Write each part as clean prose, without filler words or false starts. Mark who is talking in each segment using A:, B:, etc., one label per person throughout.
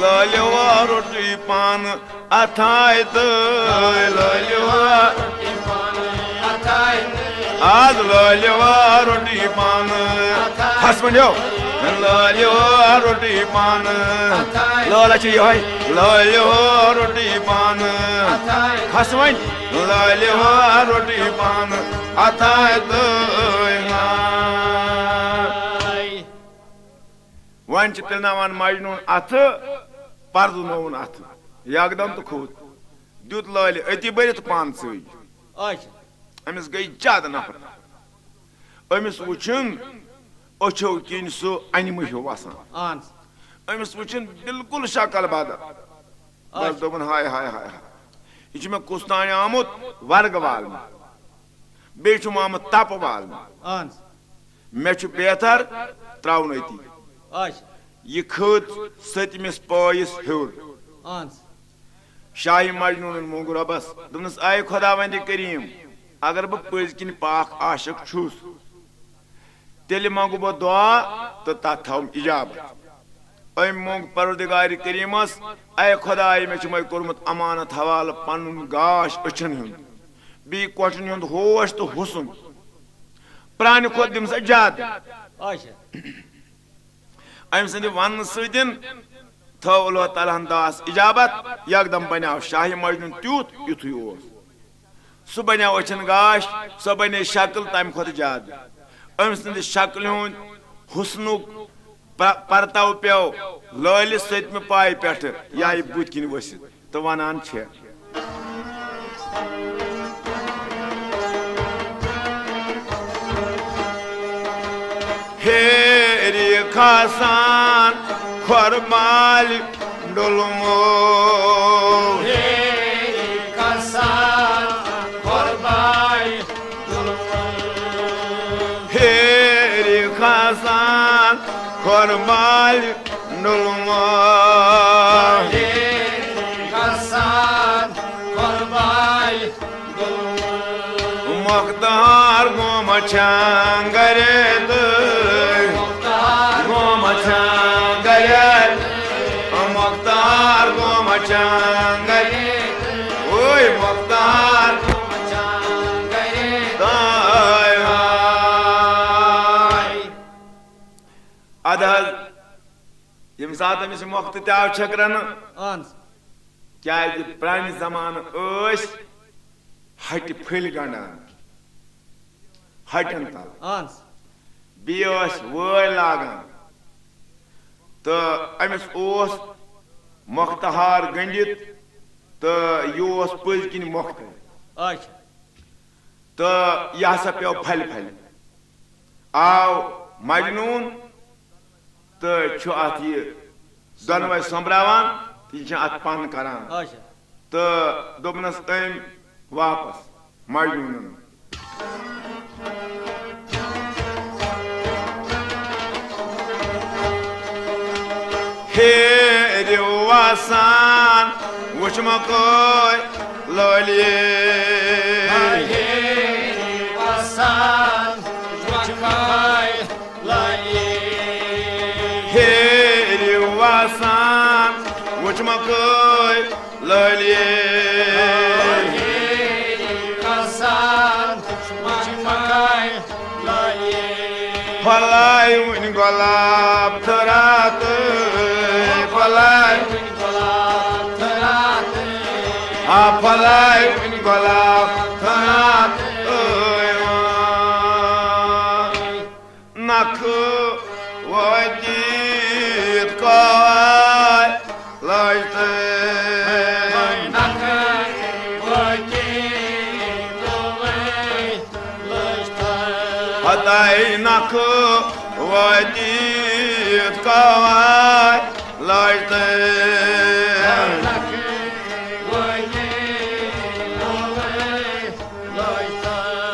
A: Laliwa roti pan athay laliwa roti pan athay az laliwa roti pan hasmanyo laliwa roti pan lala chi hoy laliwa roti pan hasman laliwa roti pan athay wan chitlnawan majnun atı pardu novun atı yagdam to khut dut lali ati berit pan sey amis gay jad nafar amis wuchun ocho kin su animu hwasan amis wuchun bilkul şakal bada bas dobun hay içime kustani amut vargval beçum amut tapval meçu betar traunati yıkıt setimiz payız hür. Şahi Majnun'un Mungura bas. Dımız ay Khudavendi Kareem. Agar bu pözkin pak aşık çuz. Teli mangu bu dua to tatham ijab. Ay mung Parvardigari Kareemas ay Khuday me chumay kurmut amanat haval panun gash öçün hün. Bi koçun yund hoş to husun. Prani kodim sajad. I'm sending one Sweden to Allah Talandas Ijabat Yagdam Banav Shahi Majnun Tut Yutu Subanya Ochangash Sobane Shakal time Khotijad I'm sending Shakalun Husnuk Partau Peo Loyal Set me Pai Peter Yai Butkin was it the one on chair. Khasan Khwarmal Dolumo Khasan Khwarmal Dolumo Heri Khasan Khwarmal Dolumo Khasan Khwarmal Dolumo Muqtar Gomachangare Muqtar Gomachangare Oy Muqtar Gomachangare Day hay Adal Yem saat amis muqti tav chakran kya prani zaman ös hati phil gana hatanta bios voy lagan तो अमिस ओस मुख्तहार गंडित तो योस पजकिन मुख्त तो यह हसा पे फल आव मजनून तो छु अत ये दोनवे संभरावान तो अत पान करान तो दोपनस अम वापस मजनून Heri wasan wuchmakoy loli Heri wasan wuchmakoy loli Heri wasan wuchmakoy loli Heri wasan wuchmakoy loli Falay win golab tarat Falay win golab tarat Falay win golab tarat Nakı vadit kay layte Nakı vadit kay layte Haday नख वतीत कवाय लड़ते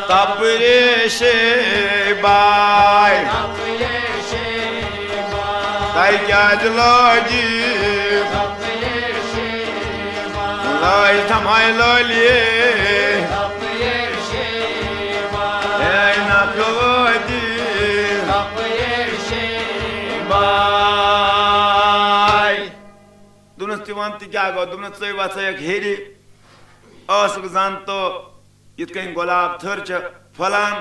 A: तपरे से bye ताई क्या जलोजी लाई थमाय लोलिए क्या गो दुन च वसक हेरी जान तो इत कन गुलाब थर फलान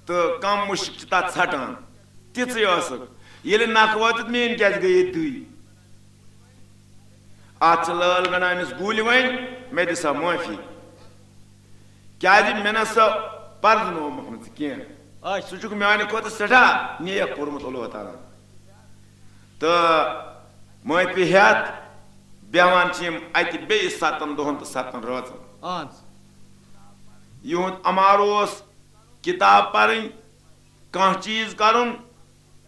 A: तो कम मुश्क तथ षटान तिथ ये नख वत मेन क्या गई दुई अत लाल गना अमिस गुल वन मे दिसा माफी क्या मे ना सह पर्दनोमुत कह सह माने खुद सठा नेक कोर्मुत अल्लाह ताला तो माफी हेत बेवान अत बे 7 दोहन तो 7 राजन युद अमार किताब पढ़ कह चीज कर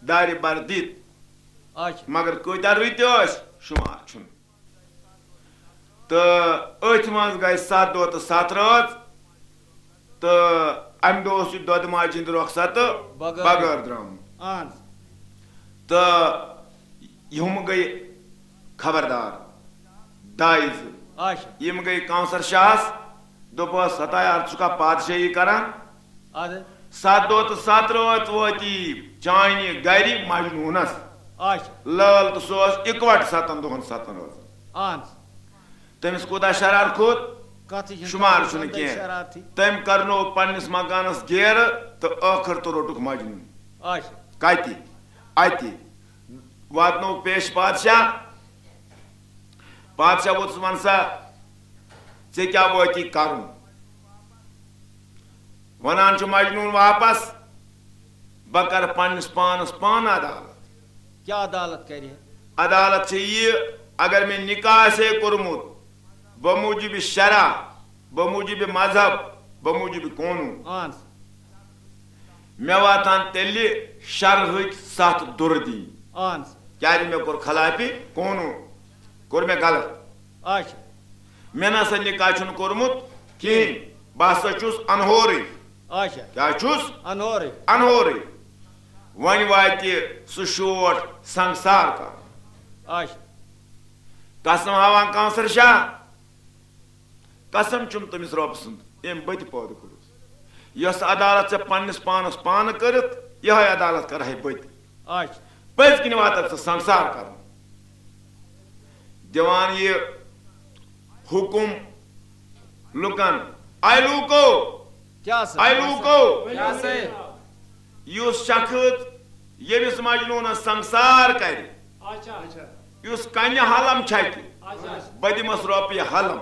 A: दार बर दित मगर कूत्या रुत शुमार तो अथ मज गए 7 दह तो 7 रात तो अमे दह दोद माज हिंद रुखसत बगैर द्राम तो यम गई खबरदार दाइज यम गई काउंसर शाहस दोपस हतायार चुका पादशाही करान 7 दह तो 7 रात वती चानि गरि मजनूनस लाल तो सह इकवट 7 दोहन 7 रात तमिस कोता शरार खोत शुमार कह तम करनो पन्निस मकानस गेर तो आखिर तो रोटुक मजनून कति अति वातनो पेश पादशाह वोत वन सा ऐ क्या वती कर वनान मजनून वापस बह कर पन्निस पानस पान अदालत
B: क्या अदालत कर
A: अदालत ये अगर मे निकाह से कोर्मुत बमूजिब शरा बमूजिब मजहब बमूजिब कानून मे वातान तेल शरह 7 दुर दी क्या मे कोर खिलाफी कानून कोर मे गलत मे ना निकाह कोर्मुत कहें बह चुस अनहोर क्या चुस अनहोर वन वात सह शोट संसार कर कसम हावान काउंसर शाह कसम चुम तमिस रब सुंद एम बत पौध कोस यस अदालत से पन्निस पानस पान करत यह अदालत कर बत पज किन वात संसार कर दिवान ये हुकुम लुकन आई लूको युस शख्स यमिस मजनून संसार कर कन हलम छकि बह दिमस रोपये हलम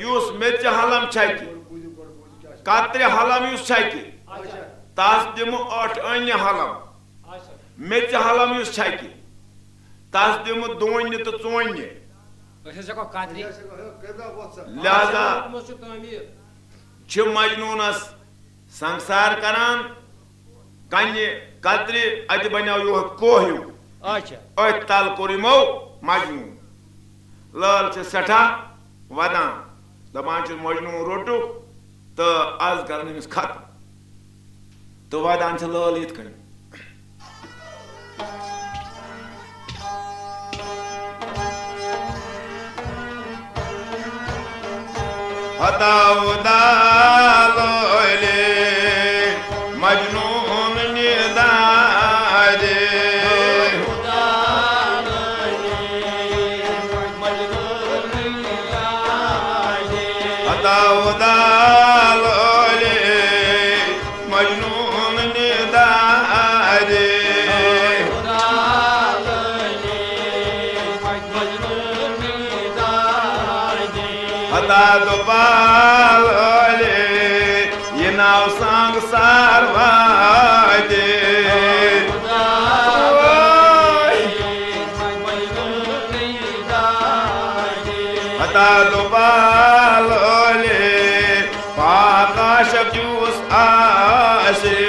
A: युस मेच हलम छकि कत्र हलम युस छकि तस दिम 8 अन्य हलम मेच हलम युस छकि तस दिम 2 तो 4 लिहाजा मजनूनस संसार करान कन कत्र अत बनो यो कोह अत तल कोर यमो मजनून लाल से सठा वदान दपान मजनून रोटुक तो आज कर खत्म तो वदान लाल इत कन हताउदालोले मजनून निदारे हताउदालोले मजनून निदारे हता दोबाले ये नाव संग सारवादे हता दोबाले पाकाश जूस आशे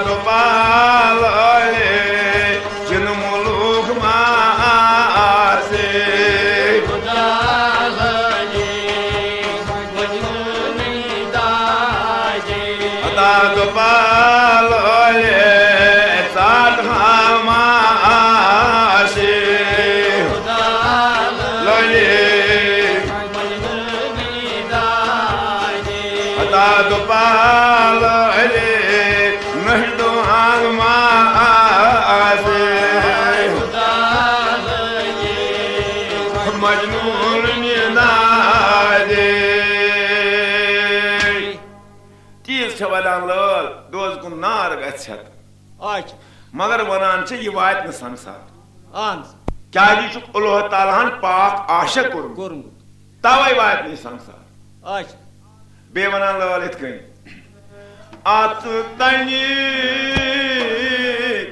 A: do palale jin muluk maase ata do palale sat hamaase lale ata do palale nahdo hamaase majnun nade tis chavalan lol doz kun nar gachat
B: Aç.
A: magar vanan che ye vat na sansar
B: Ans.
A: kya ji Allah taala han pak aşık kurun
B: Gorun.
A: tavay vat ni sansar
B: Aç.
A: be vanan lol etkin at tani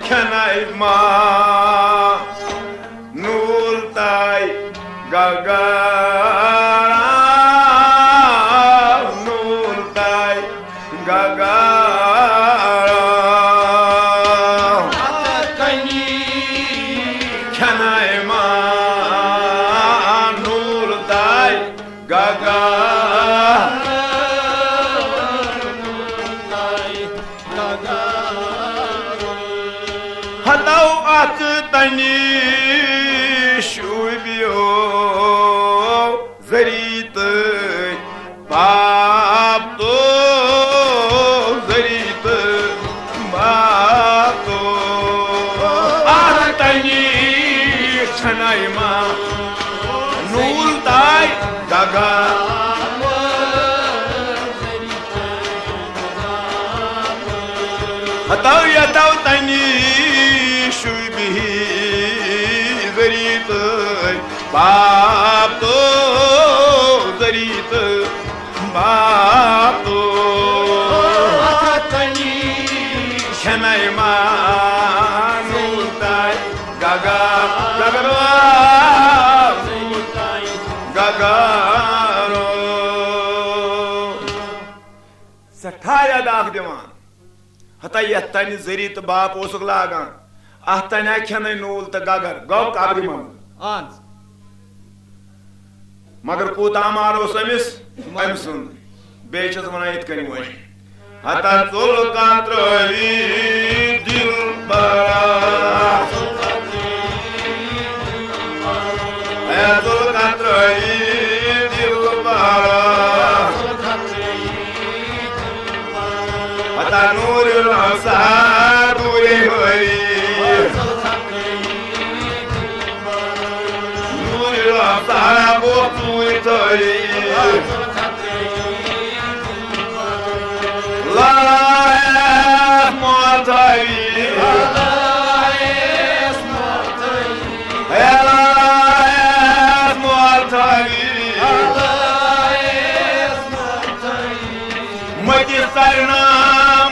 A: kanay ma nur tay gagara nur tay gagara kanay ma nur tay gagara hatav at tani şubiyo zarit babto zarit babto at tani chanayma nur tay gaga hatav yatav tani şubihi zarit babto zarit babto shanayma nutay gaga gagaro gagaro sathaya dag divan hata yattani zarit bap osuk lagan ahtana khanay nul ta gagar gav kabri man
B: Ans.
A: मगर कूता मारो समिस अमसुन बेचत वनाइत कनी वही हता तुल कात्रवी दिल बड़ा है तुल कात्रवी दिल बड़ा हता नूर लसा दूरे हरी नूर लसा वो La mortai mati sarna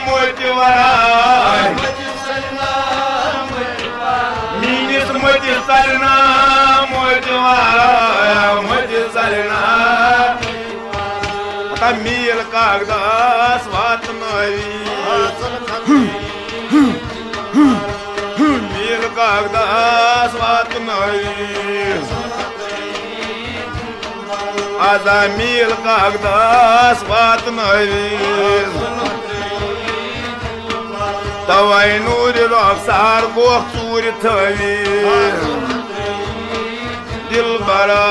A: moti varai minis mati sarna moti varai mati sarna Tamil kagdas vat navi Mil kagdas vat navi Aza mil kagdas vat navi Tavay nuri rafsar goh suri thavi Dilbara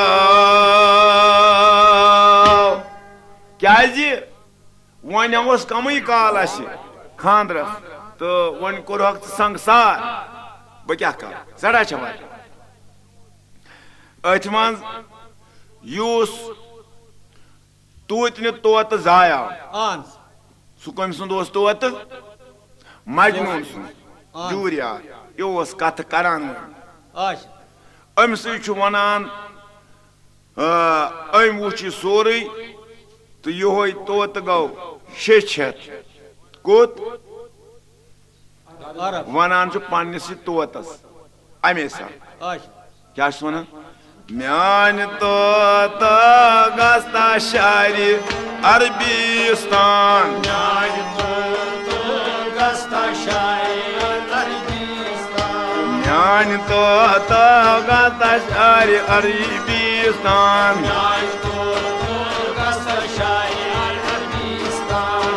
A: Kyazi one ओस कमी काल खानदरस तो one core संसार बह क्या कर जरा चवान अथ मज यूस तूत तोत जाया सह कम सुंद तोत मजनून सुन जूरिया यह कथ करान अम सान अम वुच सोरे तो यो तोत गो 600 कोत वनान पन्नस तोतस अमे सा क्या वन म्यान तोत गस्ता शारी अरबिस्तान میانہِ تو گژھِ شاعرِ عربِستان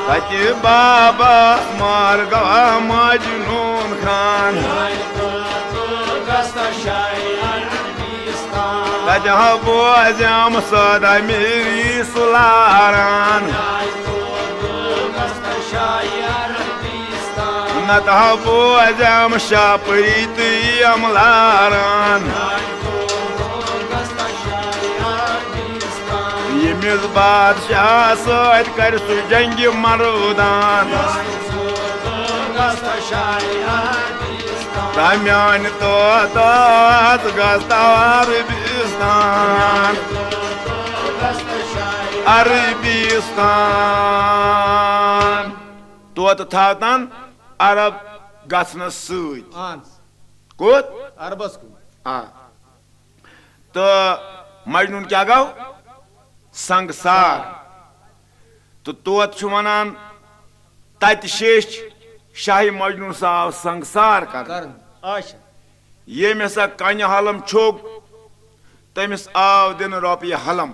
A: تَتہِ بابا مار گوا مجنوٗن خان تَتہِ ہا بوزیم سودا میری سُلاران نتہٕ ہا بوزیم شاپری تہٕ یِم لاران ییٚمِس بادشاہ سۭتۍ کرِ سُہ جنگہِ مردان میانہِ طوطس گژھ عربِستان عربِستان طوطہٕ تھاوتن عرب گژھنس سۭتۍ کوٚت
B: عربس کُن
A: تہٕ مجنوٗن کیٛاہ گوٚو سنگسار تہٕ طوطہٕ چھُ ونان تتہِ شیٚچھ شاہہِ مجنوٗن سا آو سنگسار کرنہٕ ییٚمۍ ہسا کنہِ حلم چھوٚک تٔمِس آو دِنہٕ رۄپیہِ حلم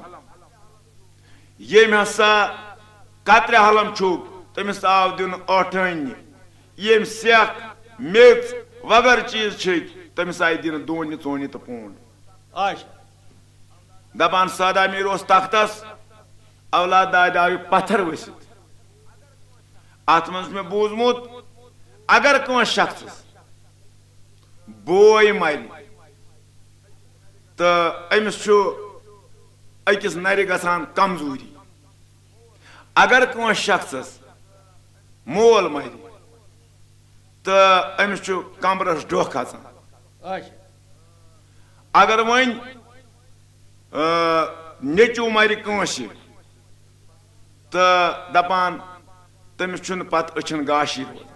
A: ییٚمۍ ہسا کترِ حلم چھوٚک تٔمِس آو دِنہٕ ٲٹھٲنہِ ییٚمۍ سیٚکھ میٚژ وغٲر چیٖز چھٔکۍ تٔمِس آیہِ دِنہٕ دوٗنہِ ژوٗنہِ تہٕ پونٛڈ دپان سادا میٖر اوس تختس اولاد دادِ آیہِ پتھر ؤسِتھ اتھ منٛز چھُ مےٚ بوٗزمُت اگر کٲنٛسہِ شخصس بوے مرِ تہٕ أمِس چھُ أکِس نرِ گژھان کمزوٗری اگر کٲنٛسہِ شخصس مول مرِ تہٕ أمِس چھُ کمبرس ڈۄکھ کھژان اگر وۄنۍ نیٚچوٗ مرِ کٲنٛسہِ تہٕ دپان تٔمِس چھُنہٕ پتہٕ أچھن گاشی روزان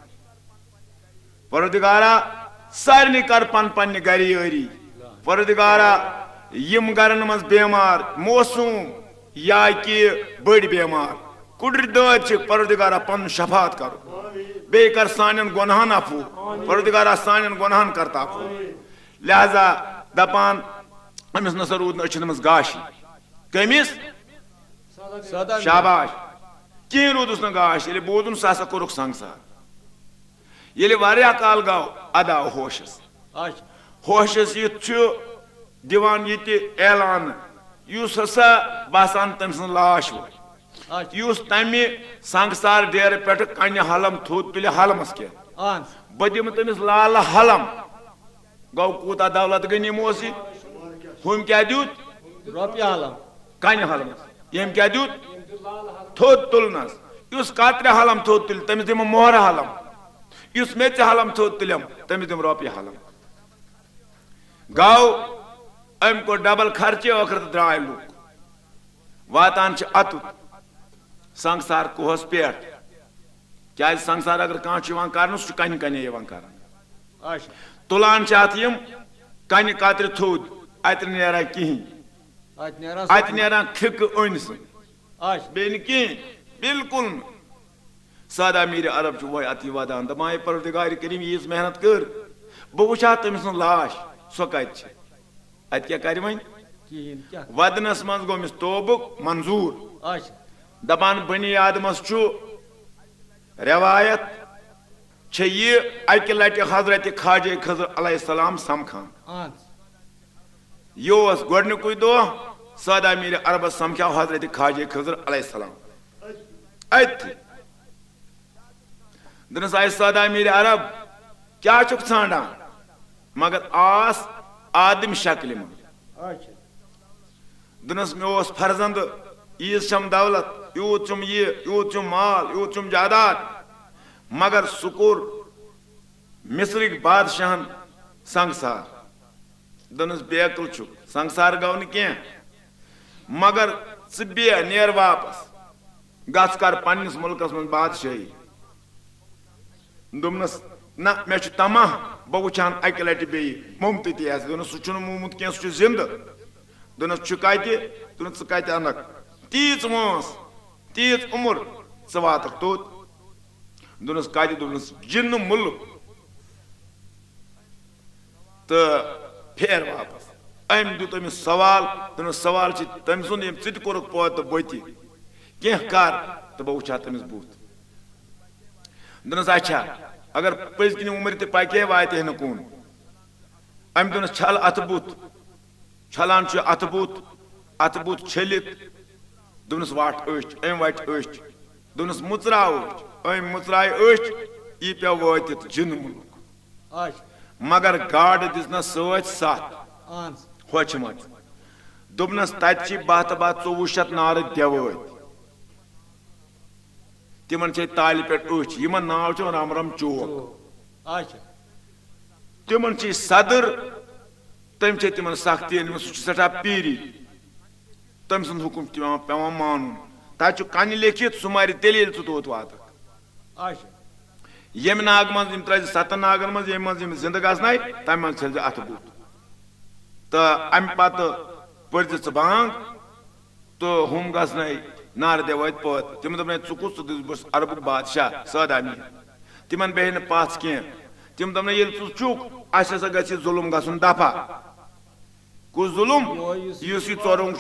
A: پروردگارا سارنٕے کر پننہِ گرِ یٲری پروردگارا یِم گرن منٛز بٮ۪مار موسوٗم یا کہِ بٔڑۍ بٮ۪مار کُڑٕرۍ دٲدۍ چھِ پروردگارا پنُن شفاعت کرو بیٚیہِ کر سانٮ۪ن گۄنہن عفو پروردگارا سانٮ۪ن گۄنہن کر تہٕ عفو لہذا دپان أمِس نسا روٗد نہٕ أچھن منٛز گاشی کٔمِس شاباش کِہیٖنۍ روٗدُس نہٕ گاش ییٚلہِ بوٗزُن سُہ ہسا کوٚرُکھ سنگسار ییٚلہِ واریاہ کال گوٚو اَدٕ آو ہوشس ہوشس یِتھ چھُ دِوان ییٚتہِ اعلان یُس ہسا باسان تٔمۍ سٕنٛز لاش وول یُس تمہِ سنگسار ڈیرٕ پٮ۪ٹھٕ کنہِ حلم تھوٚد تُلہِ حلمس کیٛاہ بہٕ دِمہٕ تٔمِس لالہٕ حلم گوٚو کوٗتاہ دولت غنیٖم اوس یہِ ہُم کیٛاہ دیُت
B: رۄپیہِ حلم
A: کنہِ حلمس ییٚمۍ کیٛاہ دیُت تھوٚد تُلنس یُس کترِ حلم تھوٚد تُلہِ تٔمِس دِمہٕ مۄہرٕ حلم یُس میٚژِ حلم تھوٚد تُلِم تٔمِس دِمہٕ رۄپیہِ حلم گوٚو أمۍ کوٚر ڈبل خرچہِ ٲخرت درٛاے لُکھ واتان چھِ اَتُت سنگسار کوہس پٮ۪ٹھ کیٛازِ سنگسار اگر کانٛہہ چھُ یِوان کرنہٕ سُہ چھُ کنہِ کنے یِوان کرنہٕ تُلان چھِ اتھ یِم کنہِ کترِ تھوٚد اتہِ نیران کِہیٖنۍ اتہِ نیران کھِکہٕ أنۍ سٕنٛدۍ بیٚیہِ نہٕ کِہیٖنۍ بِلکُل نہٕ سادا میٖرِ عرب چھُ وۄنۍ اتی ودان دپان ہے پروردگارِ کٔرِم ییٖژ محنت کٔر بہٕ وٕچھِ ہا تٔمۍ سٕنٛز لاش سۄ کتہِ چھِ اتہِ کیٛاہ کرِ وۄنۍ ودنس منٛز گوٚو أمِس توبُک منظوٗر دپان بنی آدمس چھُ رٮ۪وایت چھےٚ یہِ اکہِ لٹہِ حضرتِ خواجہ خضر علیہ السلام سمکھان یہِ اوس گۄڈنیُکُے دۄہ سادا میٖرِ عربس سمکھیو حضرتِ خواجہ خضر علیہ السلام اتھٕے دوٚپنس آے سادا میٖرِ عرب کیٛاہ چھُکھ ژھانڈان مگر آس آدم شکلہِ منٛز دوٚپنس مےٚ اوس فرزنٛدٕ ییٖژ چھم دولت یوٗت چھُم یہِ یوٗت چھُم مال یوٗت چھُم جاداد مگر سُہ کوٚر مصرٕکۍ بادشاہن سنگسار دوٚپنس بیقل چھُکھ سنگسار گوٚو نہٕ کینٛہہ مگر ژٕ بیٚہہ نیر واپس گژھ کر پننِس مُلکس منٛز بادشٲہی دوٚپنس نہ مےٚ چھُ تماہ بہٕ وٕچھ ہن اکہِ لٹہِ بیٚیہِ مومتہٕ تہِ آسہِ دوٚپنس سُہ چھُنہٕ مومُت کینٛہہ سُہ چھُ زِندٕ دوٚپنس چھُ کتہِ دوٚپنس ژٕ کتہِ انکھ تیٖژ وٲنٛس تیٖژ عُمر ژٕ واتکھ توٚت دوٚپنس کتہِ دوٚپنس جِنہٕ مُلک तो फेर वापस अम दुत अमिस सवाल तमिस सवाल तम सुन इत कोरुक पौध तो बोति कह कर तो बह वुचा तमिस बूथ दोनस अच्छा अगर पज किन उम्र ते पके वाते न कून अम दोनस छल अथ बूथ छलान अथ बूथ छलित दोनस वाट अच अम वट अच दोनस मुचरा अम मुचराय अच यह पे वात जिन मुल्क मगर गाड़ दिसन सत होच मत दोपनस तत बह तो 2400 नार देवत तिमन ताल पे अच यमन नाव राम राम चौक तिमन सदर तम तिमन सख्ती सह सठा पीरी तम सुंद हुकुम पे मान तत कन लिखित सह मार तेल तोत वात यम नाग मज त्र 7 नागन मज यम जिंद गसन तम मज छल अथ बूथ तो अम पत पढ़ बांग तो हम गसन नार देवत पत तिम दप चुकुस बस अरबुक बादशाह सदामी तिमन बे पथ कह तिम दप चुक अस ग जुलुम गसन दफा कुछ जुलुम इस चोरुंग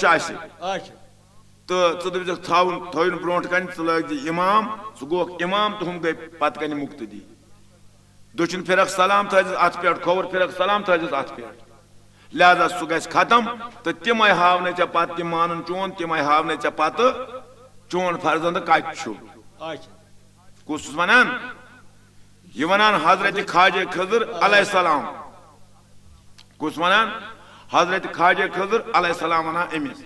A: तो थवन ब्रो कन लग इमाम सह गो इमाम तो हम गई पत कन मुक्तदी दक्षिण फिरक सलाम थस अथ पे खोवर फिरक सलाम थस अथ पे लिहाजा सह ग खत्म तो तम हावन ऐ पे तम मान चोन तम हावन ऐ पे चोन फर्जंद कत कुछ वनान यह वनान हजरत ख्वाजा खजर अलैहिस्सलाम कुछ वनान हजरत ख्वाजा खजर अलैहिस्सलाम वनान अमिस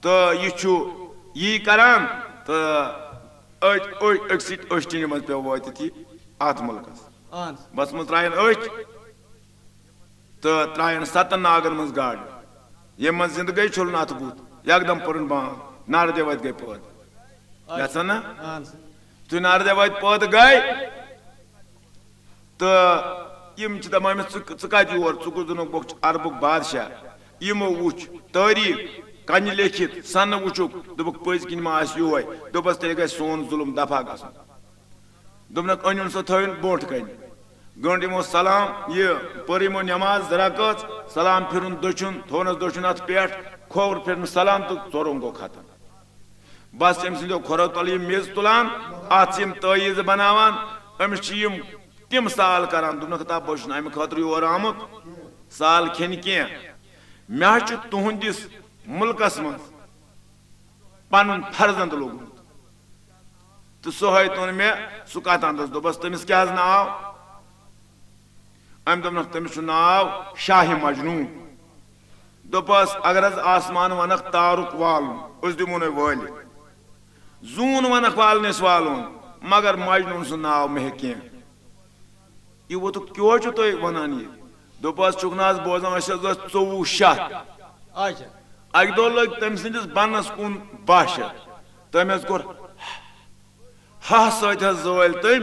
A: तो यह करान तो अचन मज पे वात अत मुल्कस बस मज त्रायन अच तो त्रायन 7 नागन मज गाड़ ये मज जिंद गई छुलन अथ बूथ एकदम पुरन बांग नार देवत गई पौध यह ना तु नार देवत पौध गई तो यम दपान कत योर चुकुस दुनुक बोक अरबुक बादशाह यमो वुच तारीख कन लिखित सन वुचुक दोपक पज किन मा योय दोपस तेल गई सोन जुलुम दफा गसन दोपनक अन सह थवन ब्रोट कन गंड यमो सलाम यह पर यमो नमाज रकत सलाम फिरुन दक्षिण थोनस दक्षिण अथ पे खोवर फिर सलाम तो चोरुंग गो खत्म बस अम सो खोरो तल मेज तुलान अत तईज बनावान अमिस तिम साल करान दोनक ता बह अमे खतर योर आमुत साल खेन कह मे तुहंदिस मुल्कस मज पन फर्जंद लोगमुत तो सह तुन मे सह कत अंदस दोपस तमिस क्या नाव अम दोपनक तमिस नाव शाह मजनून दोपस अगर आसमान वनक तारुक वालुन उस दिमो न वाल जून वनक वालनस वालुन मगर मजनून सह नाव मे कह यह वो क्यों तुम वनान यह दोपस चुक ना बोजान 2400 अक दो लग तम सस बनस कुन 12 तम कोर हा सत जल तम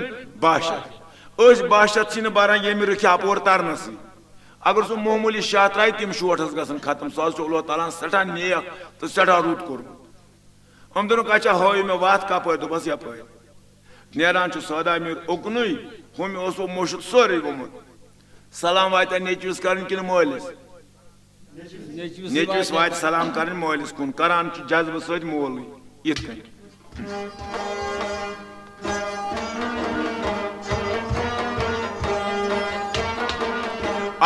A: 12 बारान ये रुख अपोर तरनस अगर सह मामूली शाह त्राय तम शोटस गसन खत्म सह अल्लाह ताला सठा नेक तो सठा रुत कोर्मुत हम दोनों अच्छा हो मे वत कप दोपस यप नान सौदा मीर ओकुन हम मोशुद सोरे गोमुत सलाम वात नेचुस कर मोलिस नेचुस वात सलाम कर मोलिस कुन करान जज्ब सत मोल इत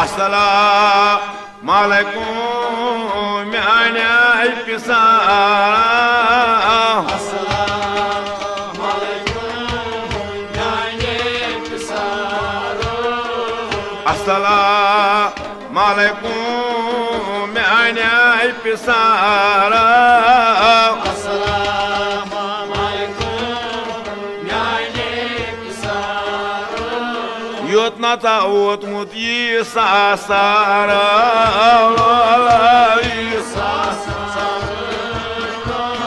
A: अस्सलामु अलैकुम म्याने पिसा अस्सलामु अलैकुम म्याने पिसारा योत ना था ओतमुत ये सासारा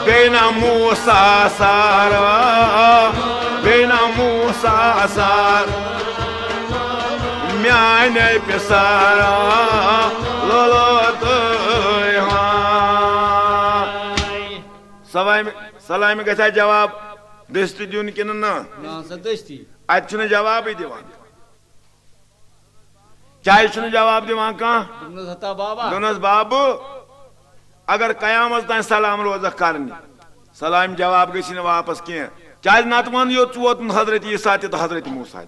A: बेना मूसा सारा बेना मूसा सार म्याने पिसारा लोलो तो सलाम गया जवाब दस्ती दिन कि ना
B: दस्ती
A: अत जवाब दिवान चाहे छुन जवाब दिवान कहां
B: दोनों हता बाबा
A: दोनों बाबू अगर कयामत तान सलाम रोज करनी सलाम जवाब गई वापस कह चाहे नत वन यो वोत हजरत ईसा तो हजरत मूसा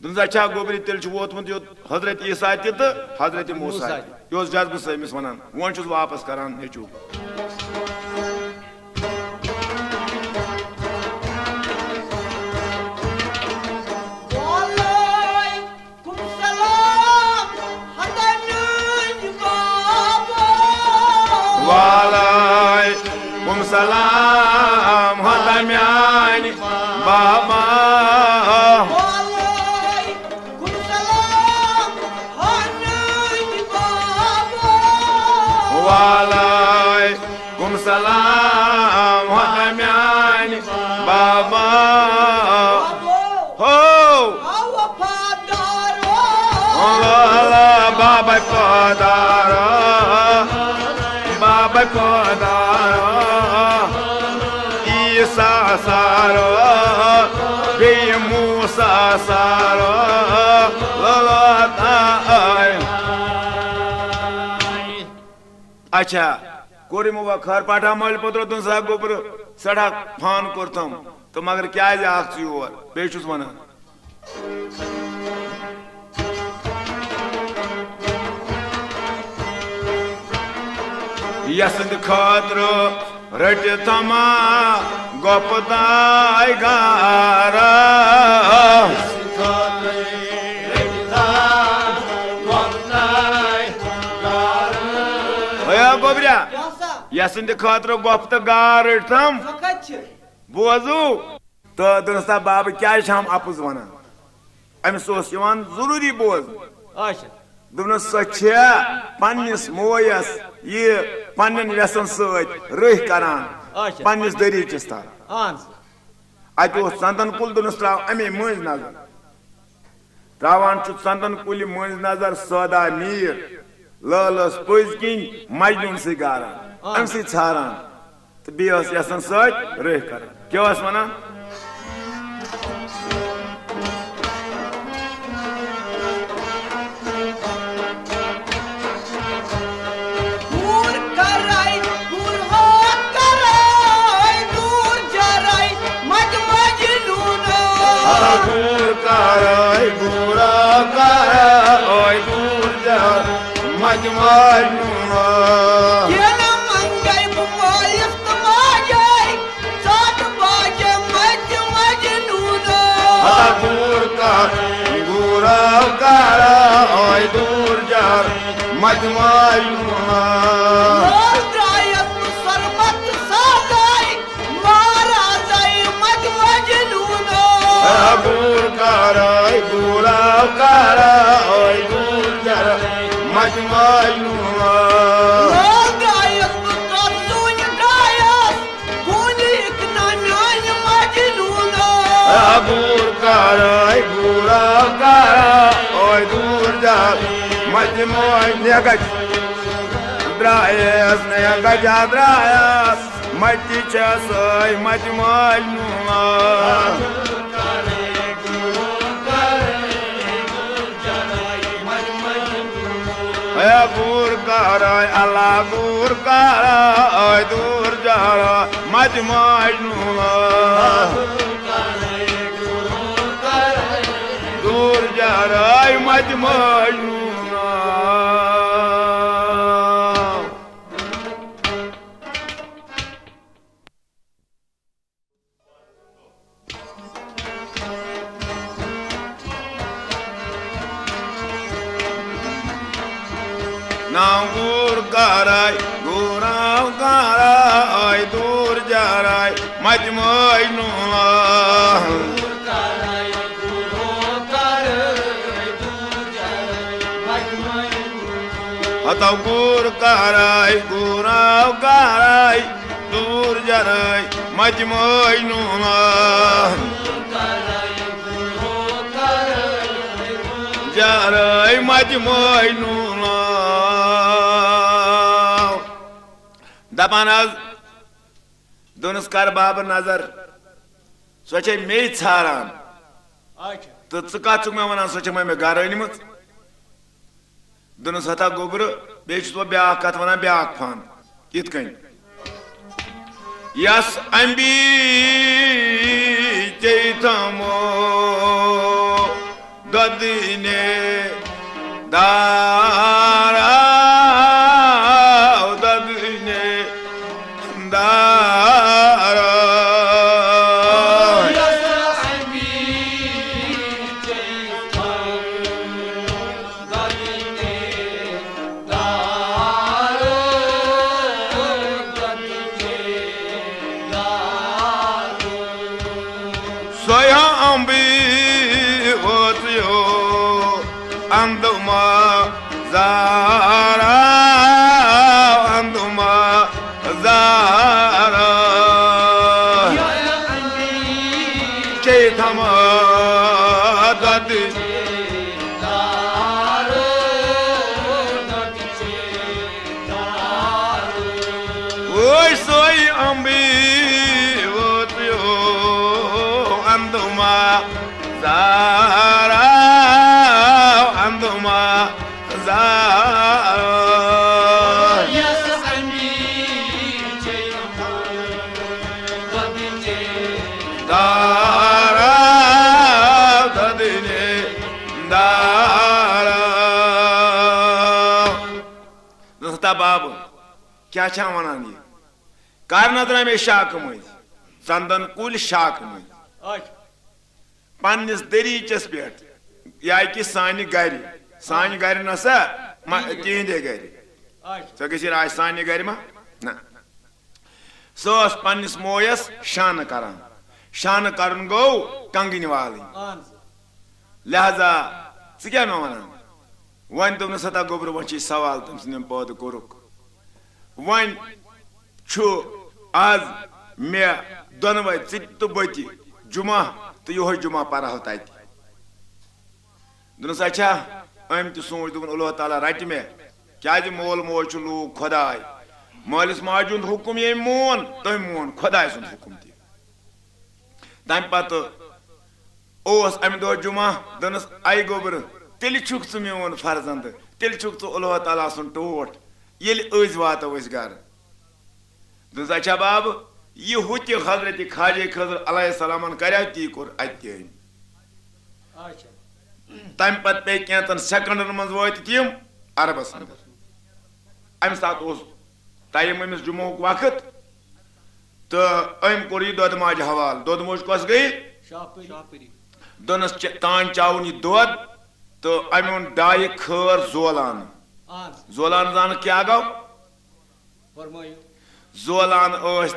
A: दोनों अच्छा गोबरी तेल वोतमुत यो हजरत ईसा तो हजरत मूसा यो जज्बह समिस वन वो वापस करान हेचू वालेकुम सलाम हता म्यानी बाबा
C: वालेकुम सलाम हनई बाबा
A: वालेकुम सलाम हता म्यानी बाबा हो
C: वफादारो
A: बाबा पदारो बाबा पदारो ईसा सारो बे मूसा सारो अच्छा कोरी मुबा खर पाठा मल पत्रो तुम सा गोबर सड़ा फान करतम तो मगर क्या आख और बेचुस वना यसंद खातर रट तमा गोपदाय गारा गोबरिया यसंद खातर गोप्त गार तम बोजू तो दोस्ता बाब क्या हम अपुज वन अमिस जरूरी बोज
B: अच्छा
A: दोनों सच पन्निस मोयस ये पन्न व्यसन सह करान पन्निस दरीचस तार अत संदन कुल दोनों त्राव अमे मज नजर त्रावान संदन कुल मज नजर सदा मीर लस पज किन मजनून सी गारान अम सी छारान तो बेस यसन सह करान क्या वनान दूर कराय बुरा कराय दूर जा मजमूना
C: केना मंगै बुमायस तमायै सात बाजे मजनूना
A: दूर का बुरा कराय दूर जा मजमूना दूर कराय बुरा कराय दूर जा मजमूना दूर कराय बुरा कराय दूर जा मजमूना द्रायस ने गजा द्रायस मटी सय मजमूना दूर कराय अल्लाह दूर कराय दूर जा मजमूना दूर जा मजमूना नाम दूर कराय गुराव कराय दूर जाराय मजमूना हता दूर कराय गुराव कराय दूर जाराय मजमूना जाराय मजमूना दपान दोनस कर बाब नजर सो मे छारान तो कत मे वन सो मे गर अनम दोनस हता गोबर बेस ब्या कत वन ब्या फंद इत कन यस अम्बी चैतमो ददिने दारा ददिने दारा Anduma Zara Anduma Zara Chaitama Dadi Oi soy ambi Otyo Anduma Zara Anduma Zara
C: Yes, Andi Chaitama Dadine
A: Dara Dadine Dara Dosta babu क्या छा वनान ये कारण द्रा मे शाक मज चंदन कुल शाक मज
B: अच्छा
A: पन्निस दरीचस पे या कि सानि गर नसा तिहंदे गर
B: अच्छा
A: स गई आज सानि गर मा ना सस पन्निस मोयस शान करन गो कंगन वाल
B: आन
A: लिहाजा क्या मे वन वन तुम सता गोबर वन सवाल तुम सद पौध कोरुक वन आज मे दोनवे तो बति जुमा तो यो जुमा पढ़ो तत दोनस अच्छा अम तो सोच दोपन अल्लाह ताला रट मे क्या मोल मोज लूग खुदाय मालिस माज हुकुम ये मोन तुम मोन खुदाय सुन हुकुम तम पत अम दह जुमा दोनस आई गोबर तेल छुक च मोन फर्जंद तेल छुक च अल्लाह ताला सुन टोट ये वातो गर दोस अच्छा बाब यह हुत हजरत ख्वाजा खजर अलैहिस्सलाम कर ती कोर अत
B: अच्छा
A: तम पे कैंतन सेकंडन मज वात तम अरबस अंदर अम सात टाइम अमिस जुमोक वक्त तो अम कोर यह दोद माज हवाल दोद मोज कस गई
B: शापरी
A: दोनस तान चावन यह दोद तो अम ओन डाय खर जोलान
B: आन
A: जान क्या गो
B: फरमायो
A: जोलान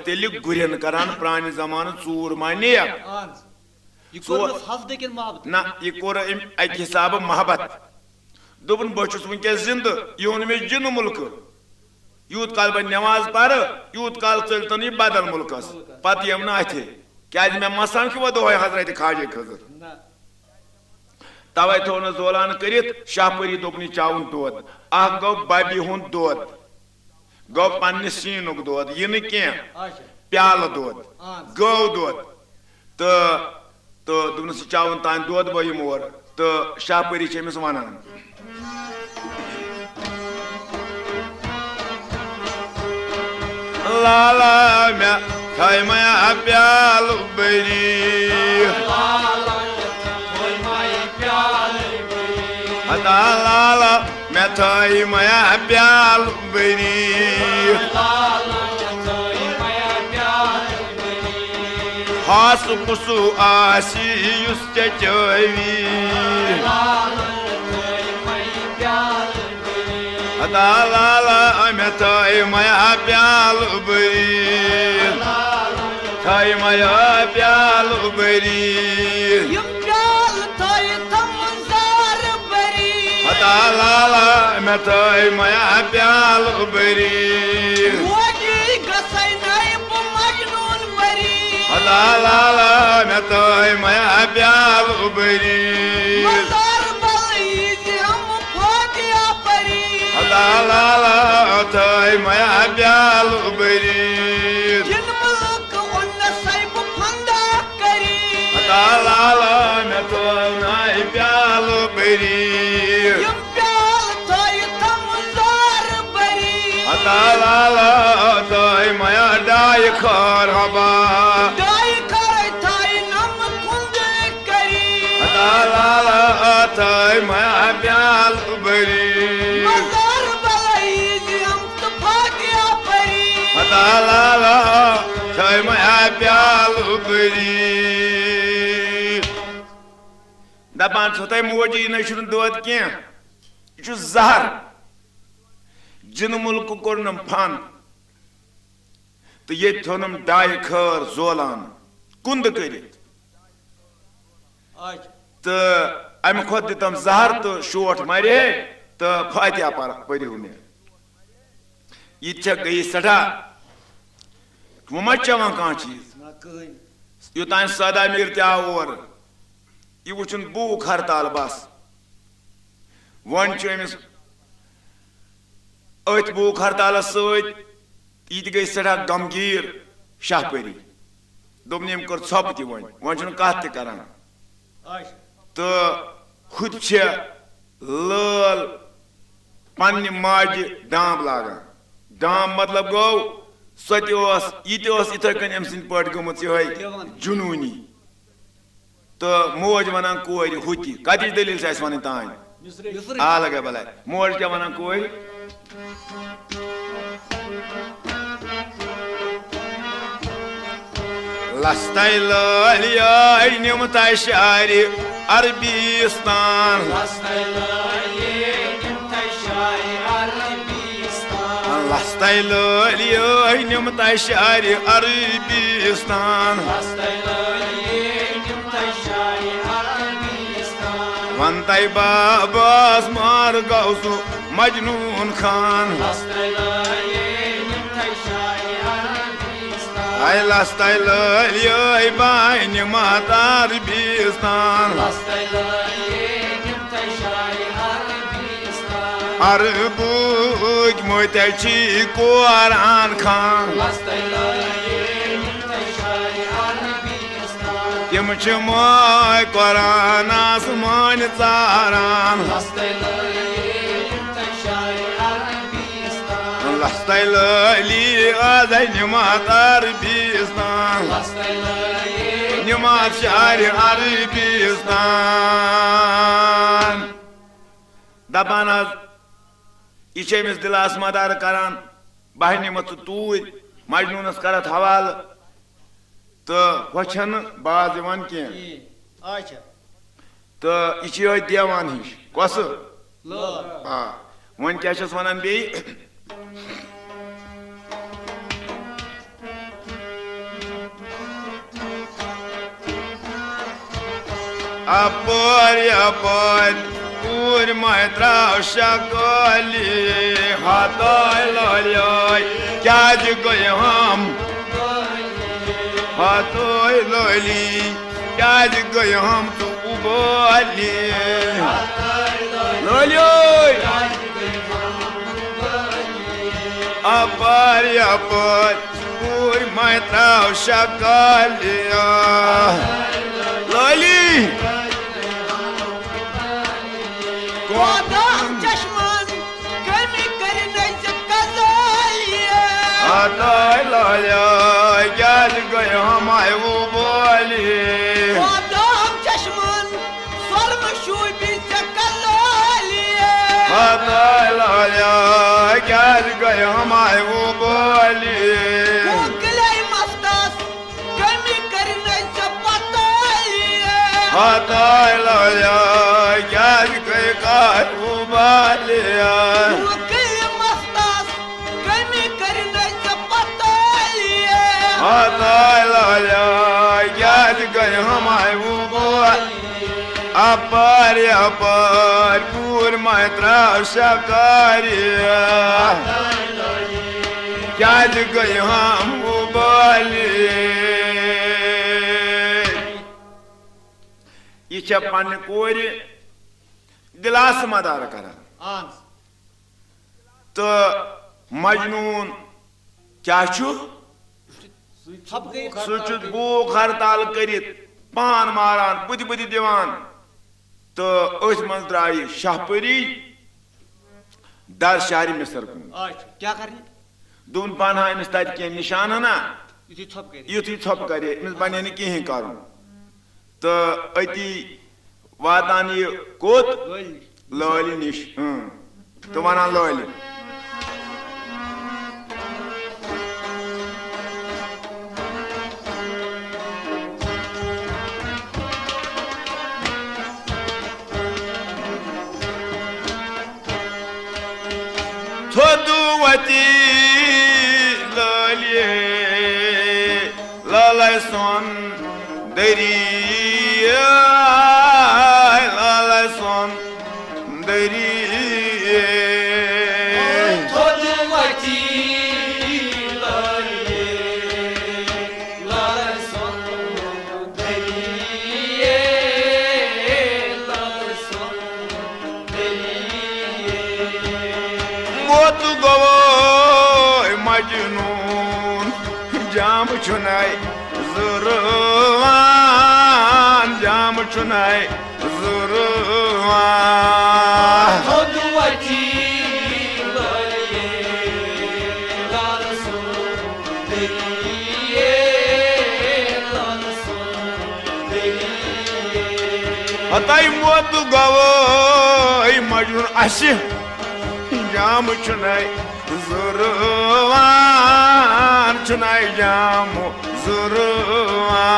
A: तेल गुरन करान प्रान जमान चूर माने
B: आन ये कोरस हफ्ते के मोहब्बत
A: ना यह कोर अक हिसाब मोहब्बत दोपन बहुत वनकस जिंद यह ओन मे जिन मुल्क यूत काल बह नमाज पर यूत काल चलतन यह बदल मुल्कस पत यम ना अथे क्या मे मसान कि वह दोहे हजरत ख्वाजा खजर
B: ना
A: तवे थो न जोलान करित शाहपरी दोपन चावन दोद अख गो बबी हुंद दोद गो पन्ने सीनुक दोद यह न क्या
B: अच्छा
A: प्याल दोद
B: आन
A: गौ दोद तो दोपन चावन तान दोद बह मोर तो शाहपरी अमिस वनान लाला मे थाय मया प्याल बरी हता लाला मे थाय मया प्याल बरी हास कुसु आसी युस चवी हता लाला मे थाय मया प्याल बरी थाय मया प्याल बरी
C: Yum jal thoy tham zar bari
A: हता लाला मे थाय मया प्याल बरी
C: Woji gasai nai bu majnun bari
A: हता लाला मे थाय मया प्याल बरी
C: Mazar bal yizam fadiya bari
A: हता लाला थाय मया प्याल बरी
C: Jin mulk unna sai bu phanda kari
A: हता लाला मे थाय खर हबा
C: डाई खर थाई नम कुंद करी
A: लाला थाई माया प्याल बरी
C: मजार बलाई हम तो भाग्या परी
A: लाला थाई माया प्याल बरी दपान सोताई मोजी नशुन दोद क्या यह जहर जिन मुल्क कोर्नम फन तो ये थोनम डाई खर जोलान कुंद करित
B: अच्छा
A: तो अमे खुद दितम जहर तो शोट मरे तो फातिहा पढ़ू मे यह गई सड़ा वो मा चवान कह चीज
B: ना कहीं
A: योतान सदा मीर तौर यह वुचन भूख हड़ताल बस वन अमिस अथ भूख हड़ताल सत गई सड़ा गमगीर शाहपरी दोपन अम कर छप त वन कत कर
B: अच्छा
A: तो खुद लाल पन्ने माजि डाम लागान डाम मतलब गो सो इथे कन अम सद पे गमुत जुनूनी तो मोज वनान कोर हुत कत दलील वन तान
B: मिस्र
A: आ लगे भला मोज क्या वनान कोर लस्ताई लालियाई निमताई शारी अरबिस्तान लस्ताई लालियाई निमताई शारी अरबिस्तान वंताई बाबास मार गौसु मजनून खान आई लस्ताई लालियाई बाई निमतार बिस्तान अरबुक मोती कुरान खान तम माय कुरानस मान चारान लस्ताई लाली आज निमात अरबिस्तान निमात शार अरबिस्तान दपान यह अमिस दिलास मदार करान बह निमत तूर मजनूनस करत हवाल तो वह बाज कह
B: अच्छा
A: तो यह देवान हिश कस
B: लाल
A: वन क्या वन बे अपर अपर पूर मैत्रा शकली हाथ क्या गए हम हाथ लोली क्या गए हम तो उबली अपर अपर पूर मैत्रा शकली लोली
C: वादाम चश्मन कमी करने से कजालिया
A: क्या गए हमारे वो बोली
C: वादाम चश्मन स्वर्म शूबी से कजालिया
A: क्या गए हमारे वो बोली
C: कोकले मस्तास कमी करने से पतालिया
A: क्या गए कार वो बालिया
C: कोकले मस्तास कमी करने से पतालिया
A: क्या गए हमारे वो बोली अपर अपर पूर मैत्रा शकारिया क्या गए हम वो बोली यह पन्न कोर दिलास मदार कर
B: आंस
A: तो मजनून क्या
B: सब गए
A: सह भूख हड़ताल कर पान मारान बुत बुत दिवान तो अथ मज द्राय शाहपरी दर शहर मिस्र कुन
B: अच्छा क्या करनी
A: दोन पान अमिस तत कह निशान ना
B: युथी थप करे
A: युथी थप करे अमिस बने न कहीं करुन तो अति वातान ये कोत
B: लोल
A: लौली निश तो वनान lolly Thoduwati laliye lalay son deriye lalay son deriye
C: Thoduwati laliye lalay son deriye lalay son deriye
A: Motu govoy majnun jam chunay zurvan jam chunay zurvan
C: Thoduwati laliye lalay son deriye lalay son deriye
A: Hatay motu govoy majnun aşı jam chunay zurvan chunay jam zurvan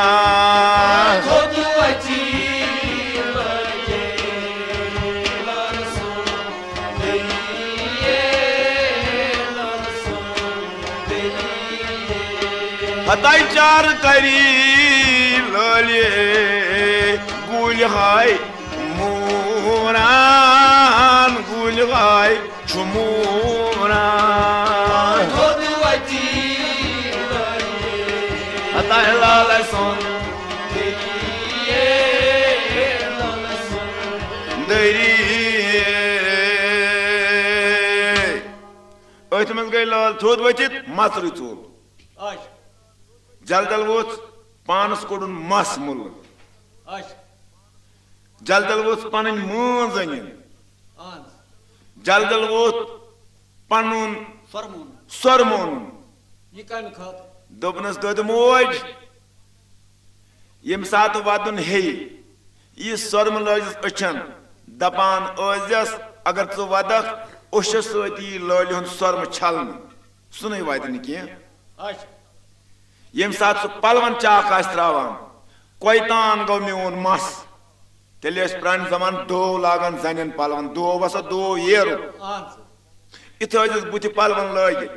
C: Thoduwati laliye lalay son deriye lalay son deriye
A: Hatay char kari laliye gul hay muran gul hay chumuran
C: Thoduwati laliye
A: Hatay lalay son
C: deriye lalay son
A: deriye Ötümüz gay lal thod vachit masri thod
B: Aç
A: Jaldal vot panas kodun mas mul
B: aç
A: Jaldal vot panin munzanin
B: ans
A: Jaldal vot panun
B: sormun
A: sormun
B: yıkan kat
A: Dobnas dodmoj Yem saat vadun hey Is sormun lojis achan Dapan ozjas agar tu vadak Oşa söti lojihun sormu çalın Sunay vaydın ki
B: aç
A: Yem saat su palvan çağ kaçtıravan Koytan gav miun mas Teles pran zaman do lagan zanen palvan Do vasa do yeru
B: ans
A: İthe ozjas buti palvan lojit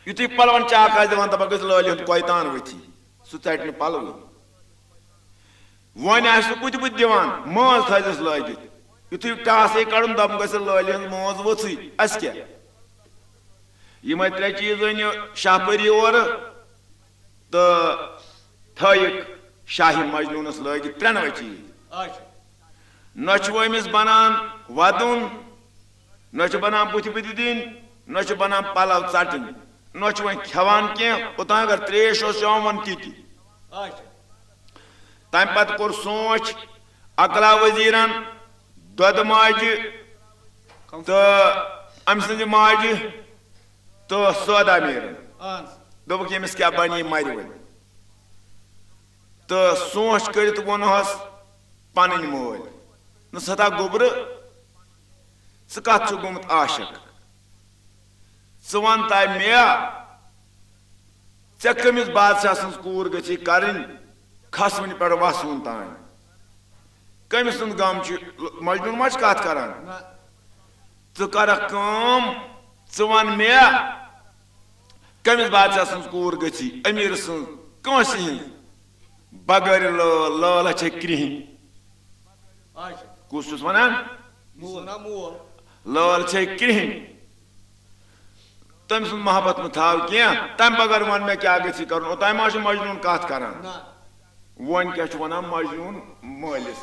A: Yuti palvan çağ kaçtıravan tabakız lojihun koytan vati Su çaytni palvan Vani aştı buti buti divan Moz thajis lojit Yuti taasay karun dam gasıl lojihun moz vati aske Yemay tre çizini şahpari oru तो थयक शाही मजनूनस लग त्रेनवे चीज
B: aç
A: नमिस बनान वदुन न बनान booth booth दिन न बनान पलव चटन न वन खेवान कह ओत अगर त्रेश वन ती
B: aç
A: तम पत कोर सोच अकला वजीरन दद माजि तो अम सज माजि तो सौदा मेरन
B: ans
A: दोपक यमिस क्या बनी मर वन तो सोच करित वोनहस पन मोल न सता गोबर कत गुमत आशक वन तय मे ऐ कमिस बादशाह सज कूर गि कर खसवन पे वसवन तान कमिस गम मजनून मा कत कर
B: ना
A: कर वन मे कमिस बादशाह सज कूर गि अमीर सज कंस हिंद बगर लाल छे क्रिहन
B: aç
A: कुस वनान
B: ना मोल
A: लाल छे क्रिहन तम सुन मोहब्बत में थाव क्या तम बगर वन में क्या गि कर ओतान मा मजनून कत कर
B: ना
A: वन क्या वन मजनून मालिस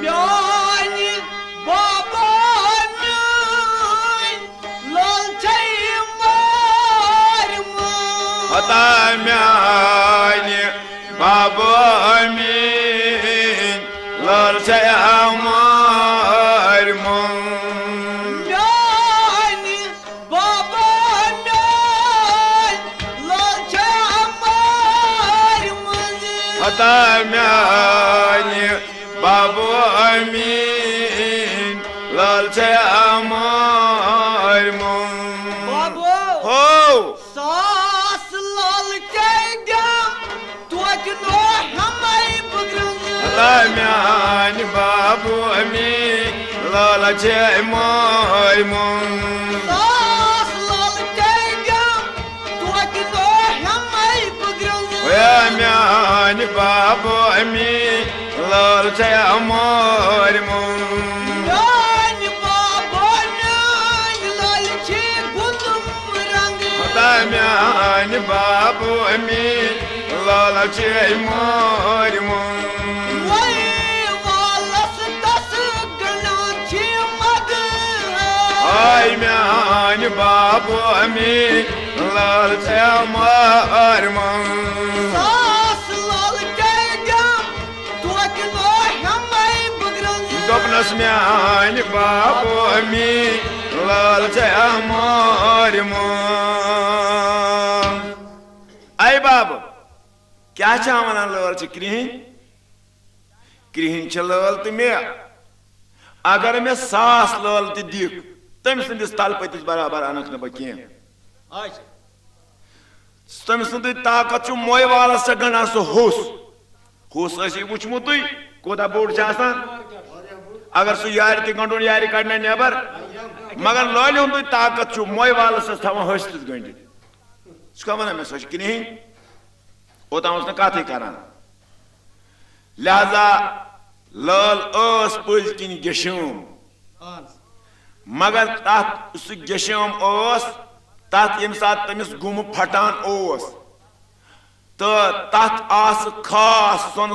C: Myani baba myan lal çayım var mı?
A: Hata म्याने बाबा मीन lal say amar mon
C: Nyani baba nyan lal chamar muzi
A: ata myani babu amin lal say amar mon
C: baba
A: ho
C: saas lal kegam tuakno hamay bugrun
A: ata myani babu amin lal say amar mon
C: saas lal kegam tuakno hamay bugrun
A: ya myani babu amin lal say amar mon
C: Yani baba nyan lal chi gundum rang
A: Damyan babu amin lala chay mar mon
C: Vay valas tas ganan chi mad
A: ay myan babu amin lala chay mar mon
C: Saas lal kegam tuakno hamay bugran
A: dobnas myan babu amin lala chay mar mon ay babu क्या चावना लल क्रिहिन लल तो मे अगर मे 100 लल तो दिख तम सदिस तल पतिस बराबर अनक न बह कह
B: अच्छा
A: तम सद ताकत मोय वालस से गणा सह होस वुचमुत कोता बोड़ अगर सह यार त गंडोन यार कड़ना नबर मगर लल तुम ताकत मोय वालस थवान हस्त गंडित सह वन मे सह क्रिहिन ओतान कथ कर लिहाजा लल पज किन गेशम मगर तथ सह गेशम तथ यम सात तमिस गुम फटान तो तथ आस खास सोन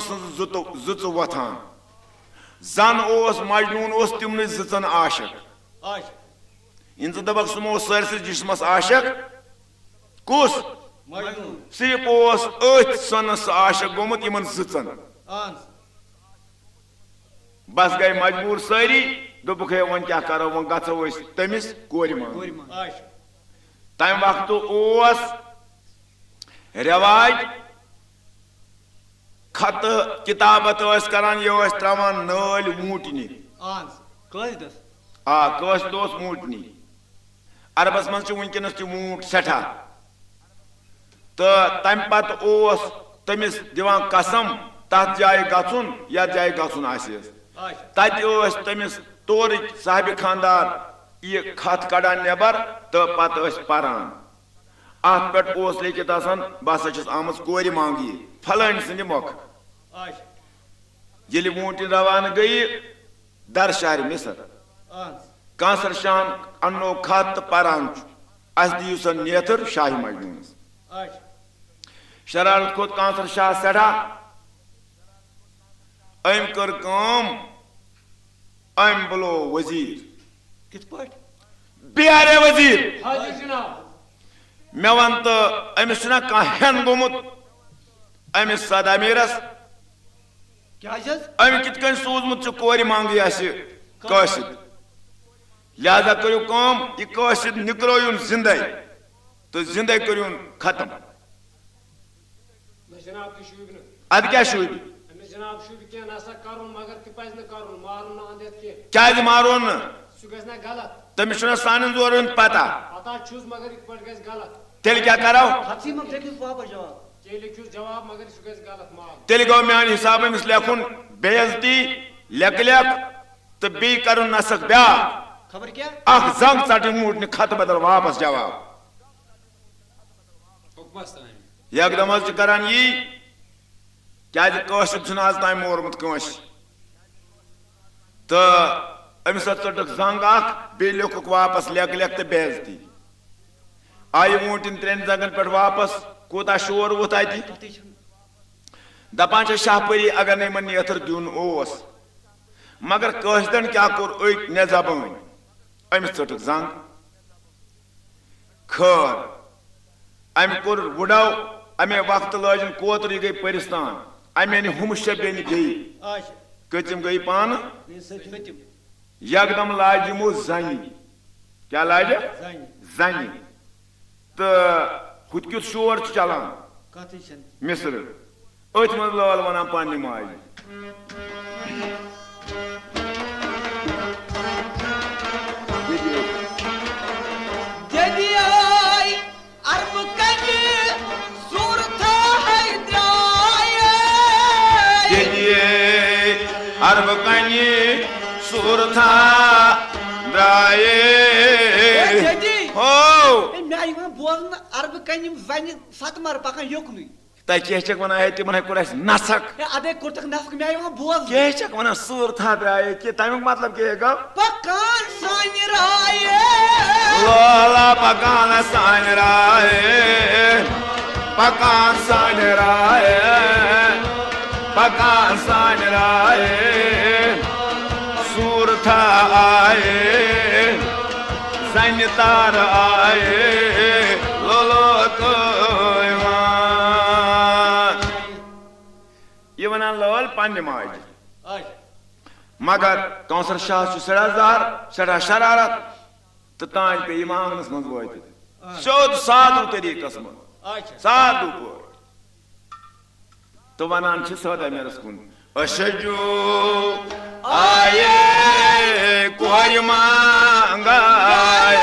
A: जुच वथान जन मजनून तिमन जन आशक
B: अच्छा
A: इन दबक सुमो सरस जिसमस आशक कुस
B: मजनून
A: सिर्फ अथ सनस आशक गोमुत इन जन बस गई मजबूर सारी दोपुक है वन क्या करो वन गो तमिस कोर मान
B: अच्छा
A: तम वक्त रिवाज खत किताबत करान ये त्रावान नल मूटनी कस मूटनी अरबस मज वनकस मूट सठा तो तम पत तमिस दिवान कसम तथ जाय गुन यथ जाय गुन तत तमिस तोर साहिब खानदार यह खत कड़ान नबर तो पत पारान अत पे लिखित बह आम कोर मांगी फलान सद मोख
B: अच्छा
A: ये मूटिन रवान गई दर शहर मिसर कांसर शान अन्नो खत तो पारान अस दियो सा नेथर शाह मजनून
B: अच्छा
A: शरारत खोत कांसर शाह सड़ा अम कर अम बुलो वजीर
B: कित पट
A: बिहारे वजीर
B: हाजी जनाब
A: मे वन तो अमिस कह हेन गोमुत अमिस सदामीरस
B: क्या
A: अम कित सूजमुत कोर मांगी कसिद लिहाजा करू यह कसिद निकलोन जिंद तो जिंद करून खत्म
D: जनाब की शूब न
A: अद क्या शुभ
D: अमिस जनाब शूब क्या नसा करुन मगर ति पज न करुन मारुन न अंदत के
A: क्या मारोन
D: सु गस न गलत
A: तमिस सान जोर पता
D: पता छुस मगर इत पट गस गलत
A: तेल क्या करो
B: हसी मत देखिस वापस जवाब
D: जे लिखुस जवाब मगर सु गस गलत माल
A: तेल गो मान हिसाब अमिस लेखुन बेइज्जती लेख तो बी करुन नसक ब्या
B: खबर क्या
A: अख जंग चटन मूट ने खत बदल वापस जवाब
D: हुकमस तान
A: एकदम करान यी क्या कसिद आज ताम मोरमुत कंस तो अमिस चटक जंग बे लेखुक वापस लेख तो बेइज्जती आई मूटिन 3 जगन पे वापस कोता शोर वोत दपान शाहपरी अगर नहीं मन यथर दिन मगर कसिदन क्या कोर ने जबान अमिस चटक जंग खर अम कोर वुडाव अमे वक्त लाजन कोतर गई परिस्तान अमे हुम शे बेन गई कचम गई पान
B: सतिम
A: यकदम लाज यमो जन क्या लाज जन तो हुत क्युत शोर चलान
B: कथी छन
A: मिस्र अथ मज लाल वन पानी माज
C: जदियाई अरब कनी सूरत हैदराए
A: अरब कनी सूर था द्राये
C: जदी
A: हो
C: मैं यहां बोलन अरब कनी वनी सतमर पकन योकनु
A: तह कह वन तिमन कोर नसक
C: अदे कुर्तक नसक मैं यहां बोल
A: कह वन सूर था द्राये कि तमिक मतलब क्या गो
C: पकान सानी राये
A: लोला पकान सान राये पकान सान राये पकान सान राये सूर था आए सन्तार आए लोलो तो ये वन लाल पानी माज मगर कौसर शाह सड़ा जार सड़ा शरारत तो ताज पे मांगनस मज वो सोद साधु तरीकस मज साधु पो तो वनान सौदा मेरस कुन अशजू आए कोर मांगाए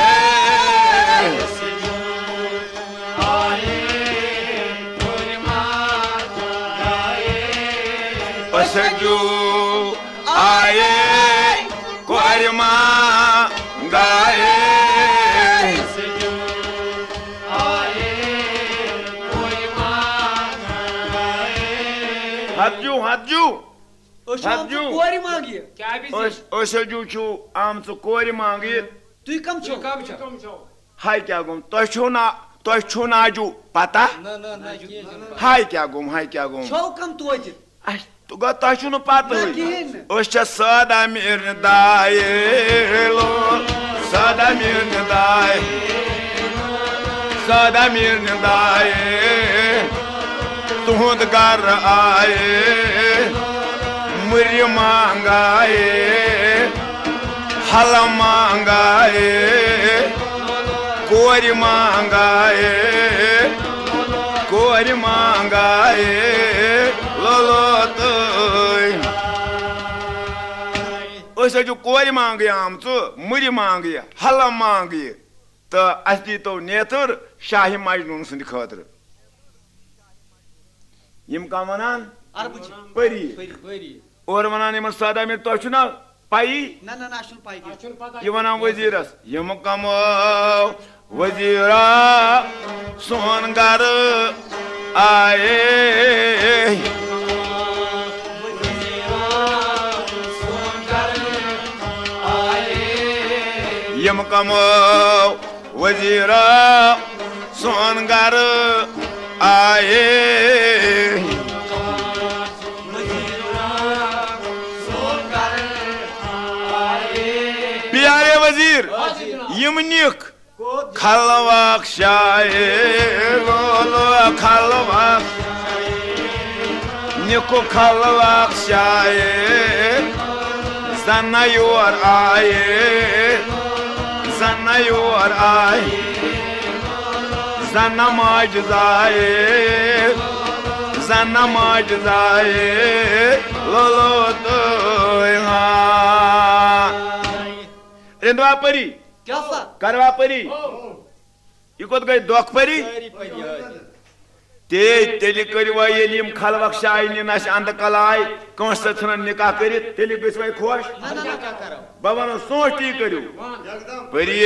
A: अशजू आए कोर मांगाए हजू हजू हजू
C: कोरी मांगी
D: क्या भी
A: अशजू छु आम कोर मांगी
C: तु कम छो
D: कम छो
A: हाय क्या गुम तो छो नाजू पता हाय क्या गुम
C: छो कम तोज
A: तो गो तो छु न पता अस सदा मिर्न दाए लो सदा मिर्न दाए तुहद घर आए मुर्य मांगाए हल मांगाए कोर मांगाए लोलो तो जो कोर मांगे आम मुर्य मांगे हल मांगे तो अस दी तो नेतर शाही मजनून सद खतर यम का वनान परी और वनान यमन सदा में तो ना पाई
C: ना अशुन पाई
A: ये वनान वजीरस यम कम वजीरा सोन घर आए यम कम वजीरा सोन घर आए प्यारे वजीर यम निक खलवाक शाये लोलो खलवाक निको खलवाक शाये जना योर आए जना माज जाए लोलो तो रेंदवा परी
C: क्या सा
A: करवा परी ये कोत गई दोख परी तेली करवा यम खलवक शाय निनाश अंध कलाय कंस छन निकाह करी तेली गई खुश
C: ना क्या करो
A: बाबा सोचती करू परी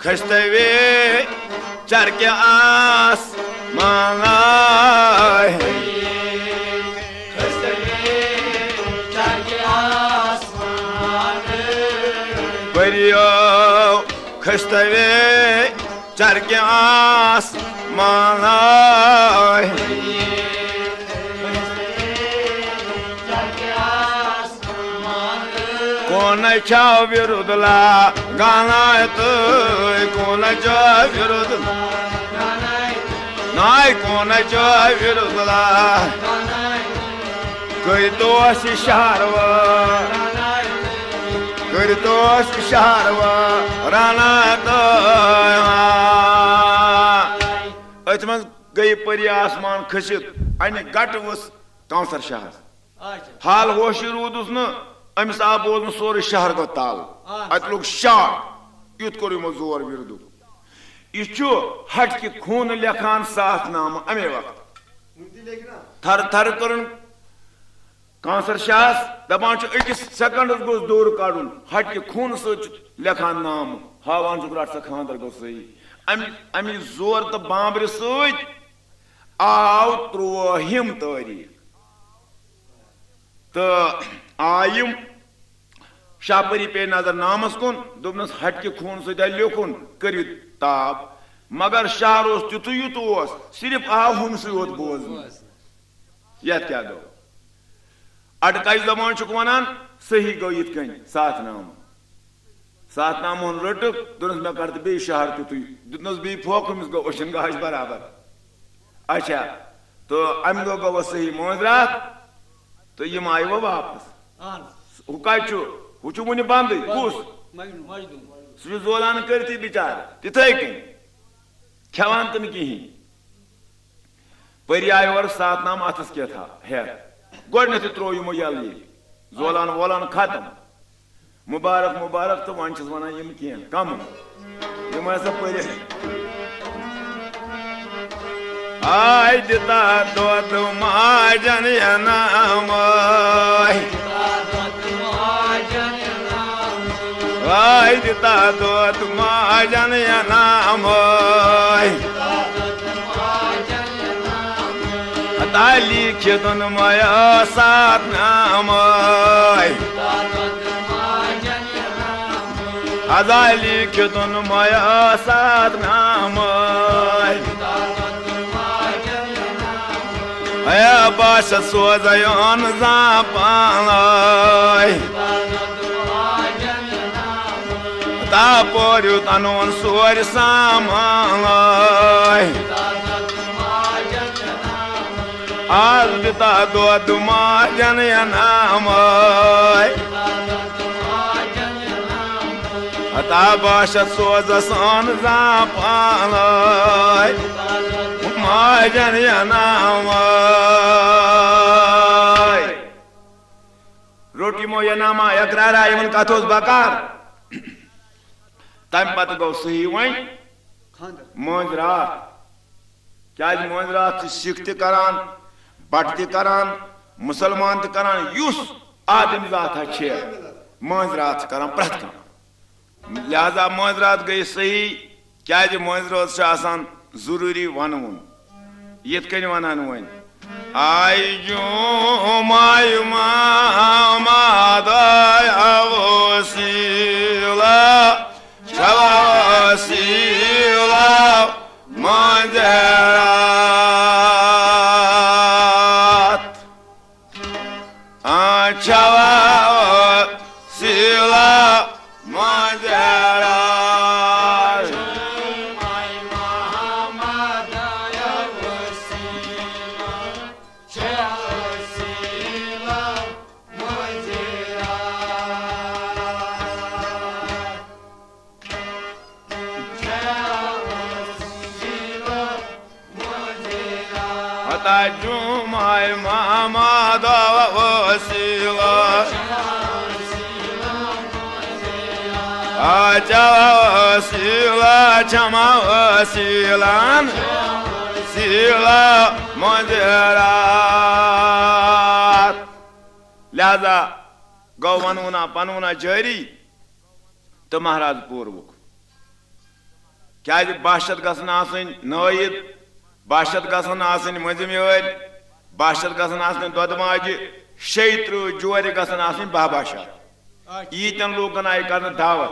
A: खस्तवे चर के आस मांगाय परियो खस्तवे चर के आस मांगाय कौन छाव विरुद्धला गाना तो कौन छाव विरुद्ध नाय कौन छाव विरुद्धला Kırtos şarva Kırtos şarva Ranata Ötmez gayı pari asman kışıt Aynı gat vus Kansar şahar
B: Acha.
A: Hal hoşu rudus nu Amis aboz nu soru şahar go tal Atluk şah Yut koruyma zor virdu İçu hak ki khun lekhan saat namı ame vakt Thar karun Kansar şahs daban çu 2 sekund goz doğru kadun hak ki khun söç lekhan namı havan zugrat sa khandar go sahi Ami zor da bambri söç Aw trohim tarikh तो आयम शापरी पे नजर नामस कुन दोपनस हट के खून से लिखुन करियो ताब मगर शहर तुतु युत सिर्फ आव हम से बोज ये क्या गो अटकाई जमान वन सही गो ये सात नाम रट दोनस मे कर बे शहर तुतु दुनस बे फोक गो ओशन गाज बराबर अच्छा तो अम गो सही मोजरात तो ये आय वो वापस हुकाचु हुचु मुनि बंद कुस सु जोलान करती बिचार तिथे कन खेवान तन कहीं परि आय और सात नाम अथस क्या था है गोडनथ त्रो यमो यली जोलान वोलान खत्म मुबारक मुबारक तो वन छस वना यम किया कम यम ऐसा परि Ay dita dot majan ya namay Ay dita dot majan ya namay Atali khedun maya sat namay Azali khedun maya sat namay Aya başa sozayon zapalay Ta poryu tanon sori samalay Albita dodu majan yanamay Ta başa sozason zapalay Majan yanamay Roti mo yanama yakrara iman kathos bakar Tam pat go sahi wain
C: खानदर
A: Monjrat Kya monjrat Sikh karan Bhat karan Musalman karan Yus Adim zat ha chhe Monjrat karan prat kan Lihaza monjrat gayi sahi Kya monjrat se asan Zururi vanun Yet kani vanan wan Ay jumay mamaday avosila Chavasila manjarat Chavasila manjarat Jumay mama da wasila Acha wasila chama wasilan Sila manjarat Lihaza gau vanuna panuna jari To Maharaj Purvuk Kya bahshat gasan asin naid Bahshat gasan asin mazim yoy Bahshat gasan asin dodmaji Shaitru jori gasan asin babasha Yitan logan ay karna davat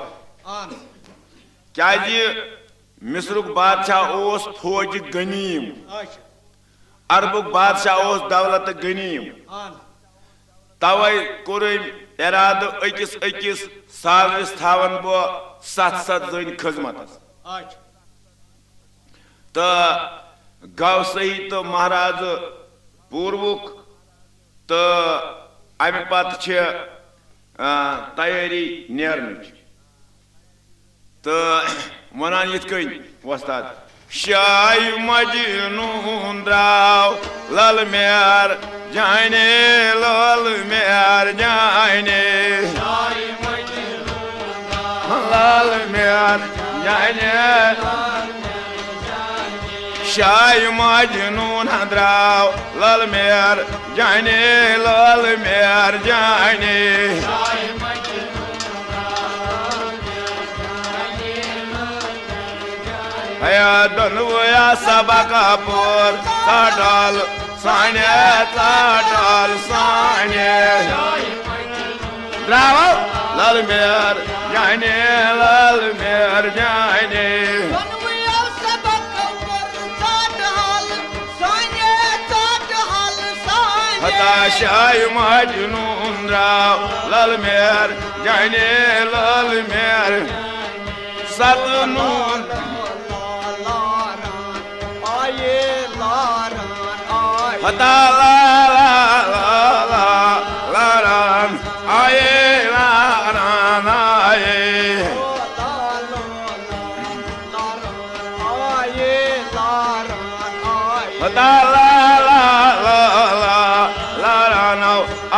A: Kya Misruk badshah os foj ganim
B: Acha.
A: Arbuk badshah os davlat ganim Tawai kurim erad ekis savis thavan bo sat zin khizmatas
B: Acha.
A: Ta gav sahi to Maharaj Purvuk तो अमे पत तैयारी नेरनच तो वनान यिथ कन वस्ताद शाय मजनून द्राव लल मेर जाने लल मेर जाने लल मेर जाने शाय मजनून द्राव लल मेर जाने लल मेर जाने हया दनवया सबका पोर ताडल साने ताडल साने द्राव लल मेर जाने लल मेर जाने हता शाय मजनून द्राव लल मेर जाने लल मेर सतनून हता ला ला ला ला लारान आये लारान आये हता ला ला ला ला लारान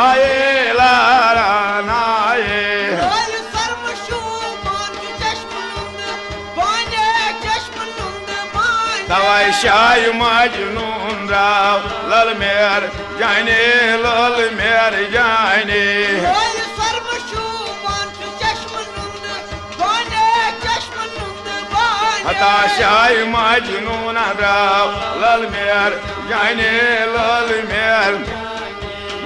A: आये लारान आये तवाय शाय मजनून द्राव लल मेर जाने लल मेर जाने हता शाय मजनून द्राव लल मेर जाने लल मेर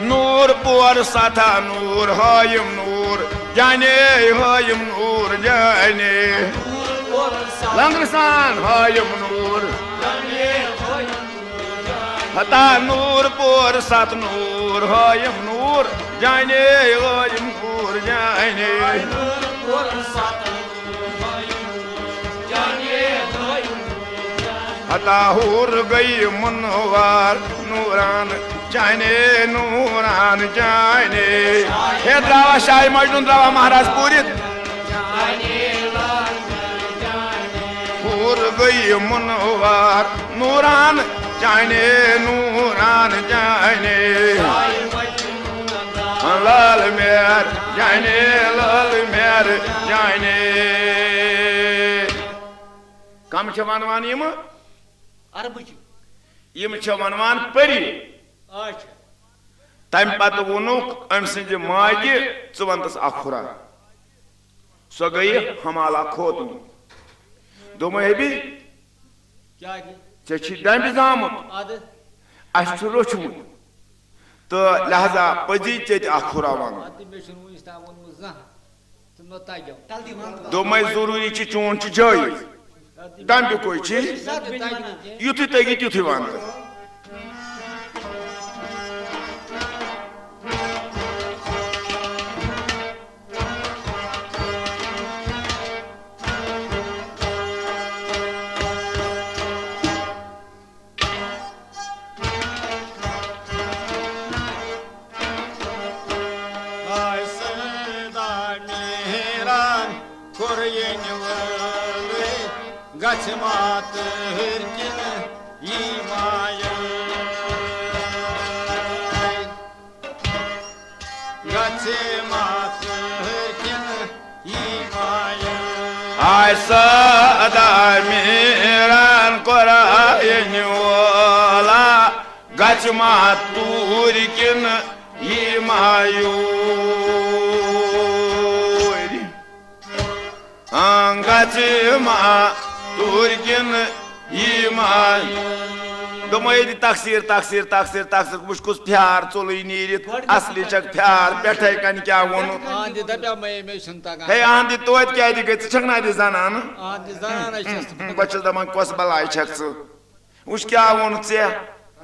A: नूर पोर सथा नूर हायम नूर जाने हायम नूर जाने लंगरसान हायम नूर हता नूर पोर सत नूर हायम नूर जाने हायम नूर जाने हता हुर गई मनोवार नूरान जाने नूरान जाने हे द्रावा शाय मजनून द्रावा महाराज पूरित हुर गई मनोवार नूरान जाने नूरान जाने लाल मेर जाने लाल मेर जाने कम छ वनवान यम छ वनवान परी तम पत वोनुक अम सज माजि च वंतस अखुरा सो गई हमाला खोत दोम हेबी चे दम जामुत अस रोचमुत तो लिहाजा पजी चे अखुरा वन दोम जरूरी चोन जायज दम कोई युथु तगी तुथु one
E: Gat hırkin imayı Gat hırkin imayı
A: Ay sada miran korayin yola Gatma turkin imayı Gatma Turkin iman Domaydi taksir taksir taksir taksir Muşkus pyar çoluy nirit Asli çak pyar Betay kan kya vonu
B: Andi dabya mayeme şuntaga
A: Hey andi toyt kaydi gıtı çaknaydi zanan
B: Andi zanana içestu
A: Baçıl zaman kos balay çaksı Uş kya vonu tse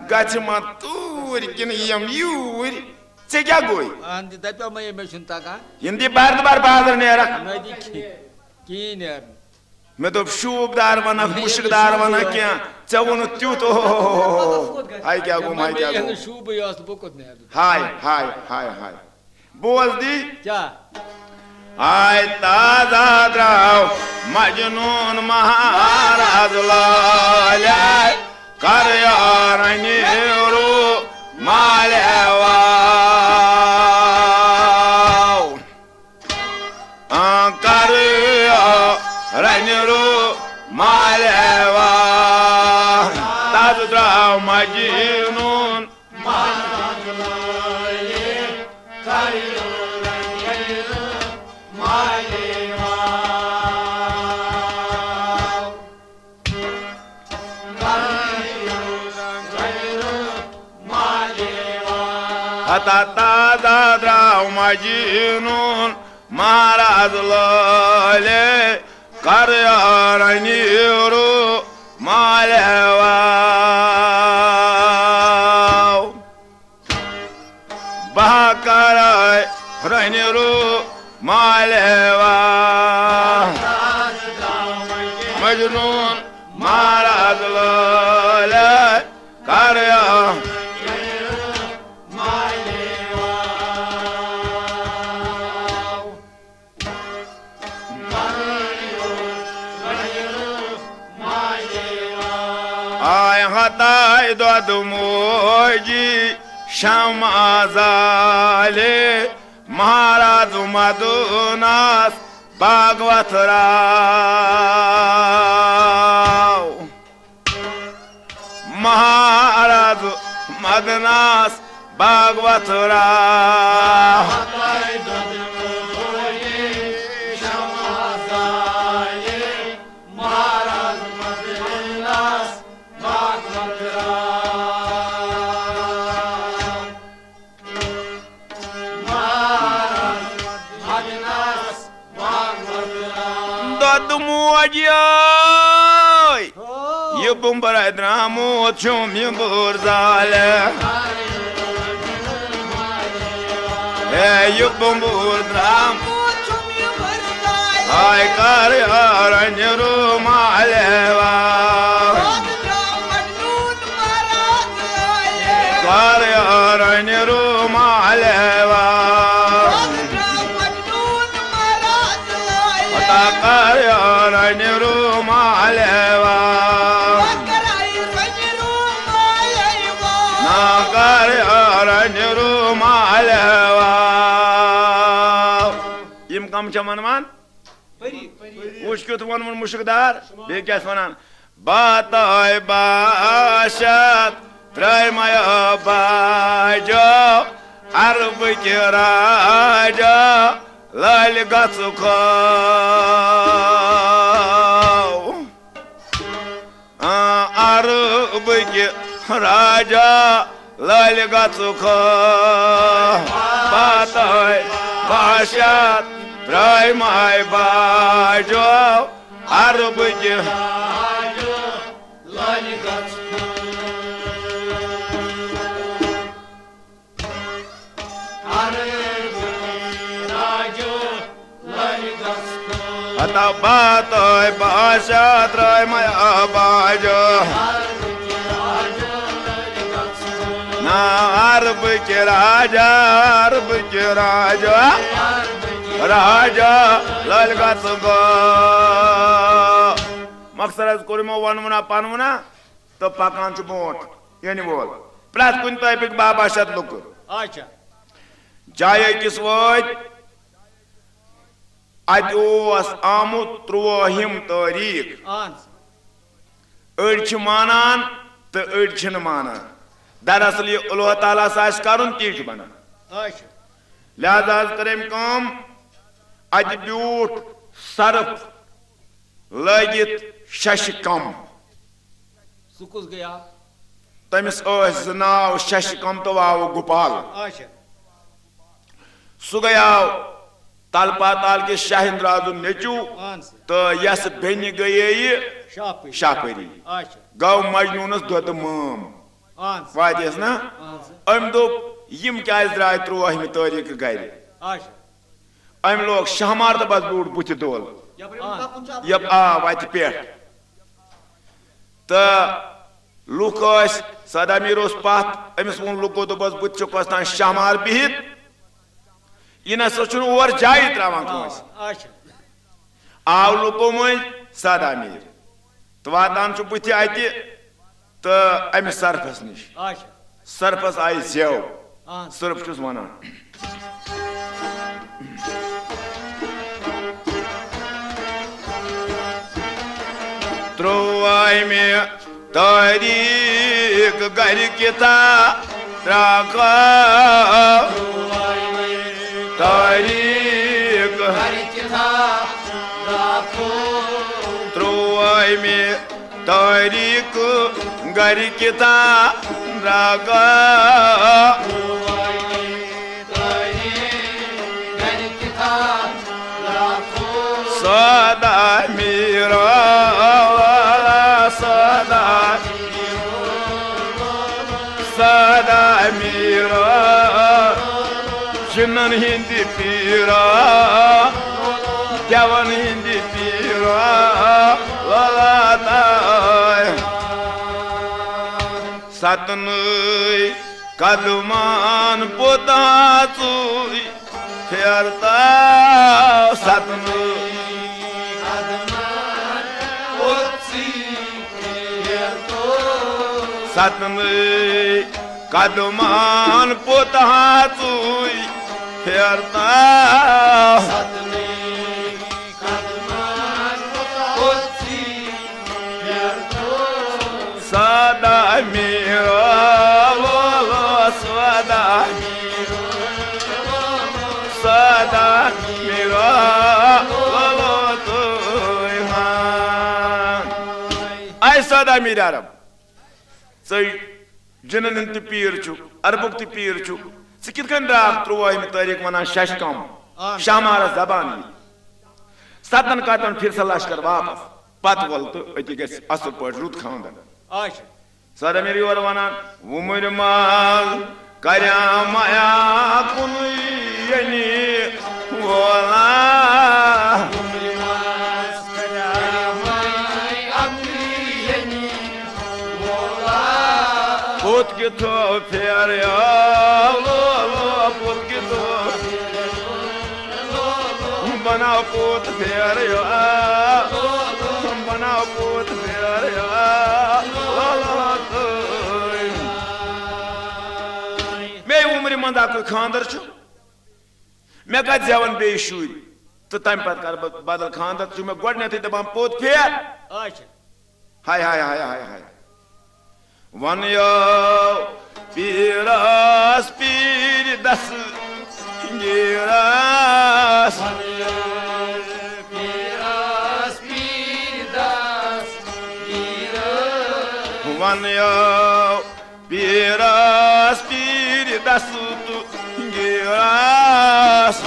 A: Gatma Turkin yam yuri Tse kya goy
B: Andi dabya mayeme şuntaga
A: Hindi bardı bar bahadır nerak
B: Nadi ki Kiner
A: मे दोप शूबदार वना मुश्कदार वना क्या चे वोन त्युत हाय क्या गुम हाय क्या गुम
B: शूब यास बुकुत ने
A: हाय हाय हाय हाय बोल दी
B: क्या
A: हाय ताजा द्राव मजनून महाराज लाले कर यार नीरू मालेवा कर नीरू मालेवा ताजा द्राव मजनून
E: महाराज लाले कर मालेवा
A: आता ताजा द्राव मजनून महाराज लाले कर यार नीरू मालेवा बहाकर नीरू मालेवा मजनून महाराज लाले कर यार आय हताय दद मोजी शमाजाले महाराज मधुनास भागवत राव महाराज मदनास भागवत राव दद मोजी ये बुम्बरा द्रामो छुम ये बुरजाले ये बुम्बुर द्राम हाय कर यार नीरू मालेवा कर यार नीरू मालेवा पता कर यार नीरू मालेवा ना कर यार नीरू मालेवा यम कम छ मनमान उश्कुत वन मुश्कदार बे क्या वनान बात बाशत त्रयमय बाजो अरब के राजा लाल गसुख अरब के राजा लाल गसुख बात बाशत त्रयमय बाजो अरब के अता बात बाशा त्रयमय बाजो ना अरब के राजा राजा लाल गसुख मकसद कोरिमो वनमुना पानमुना तो पकान छु बोट यानी बोल प्लस कुन टॉपिक बाबा शत लुक
B: अच्छा
A: जाय किस वोत अतोस आमुत 3 तारीख अड़ छ मानान तो अड़ छन मानान दरअसल ये अल्लाह ताला सास करुन ती छ बना
B: अच्छा
A: लिहाजा करेम काम अज ब्यूट सरफ लगित शश कम
B: सुकुस गया
A: तमिस नाव शश कम तो वाव गोपाल
B: अच्छा
A: सु गयाव तलपाताल के शाहिंद्राजु नेचू तो यस बेन गये शापरी गौ मजनूनस दुत मम वादियस ना अम दोप यम क्या द्राय 3 तारीख गर अम लोग शहमार तो बस बूट बुथ दोल यप वत पे तो लुक सदा मीर पथ अमिस वो लुको दोपस बुत तान शहमार बिहित यह ना और जाय त्रावान
B: अच्छा
A: आव लुको मज सदा मीर तो वातान बुत अत तो अमिस सर्फस नश
B: अच्छा
A: सर्फस आय जेव सर्फ चुस वनान त्रोवाय में तारीख घर किता राका तारीख त्रोवाय में तारीख घर किता राका सदा मेरा सदा मेरा जिनन हिंदी पीरा जवन हिंदी पीरा सतन कदमान पोता चुई फेरता सतन सतन कदमान पोता चुई फेरता सदा मेरा सदा सदा मेरा आय सदा मेरा रब जिनन पीर अरबुक पीर कित राख 13 तारीख वनान शश कम शहमार जबान सतन कतन फिर से लश्कर वापस पत वल तो अति ग असल पे रुत खानदान
B: अच्छा
A: सदा मेरी और वनान वुमर माल कर्या माया कुन यनी वोला पुत के तो फेर पुत के तो बनाओ पुत फेर बनाओ पुत फेर मे उम्र मंदा कोई खानदर मे कत जवन बे शुर तो तम पत कर बदल खानदर मे गोडनेथ दपान पुत फेर
B: अच्छा
A: हाय हाय हाय हाय हाय वन यो पीरस पीर दस गिरस वन यो पीरस पीर दस गिरस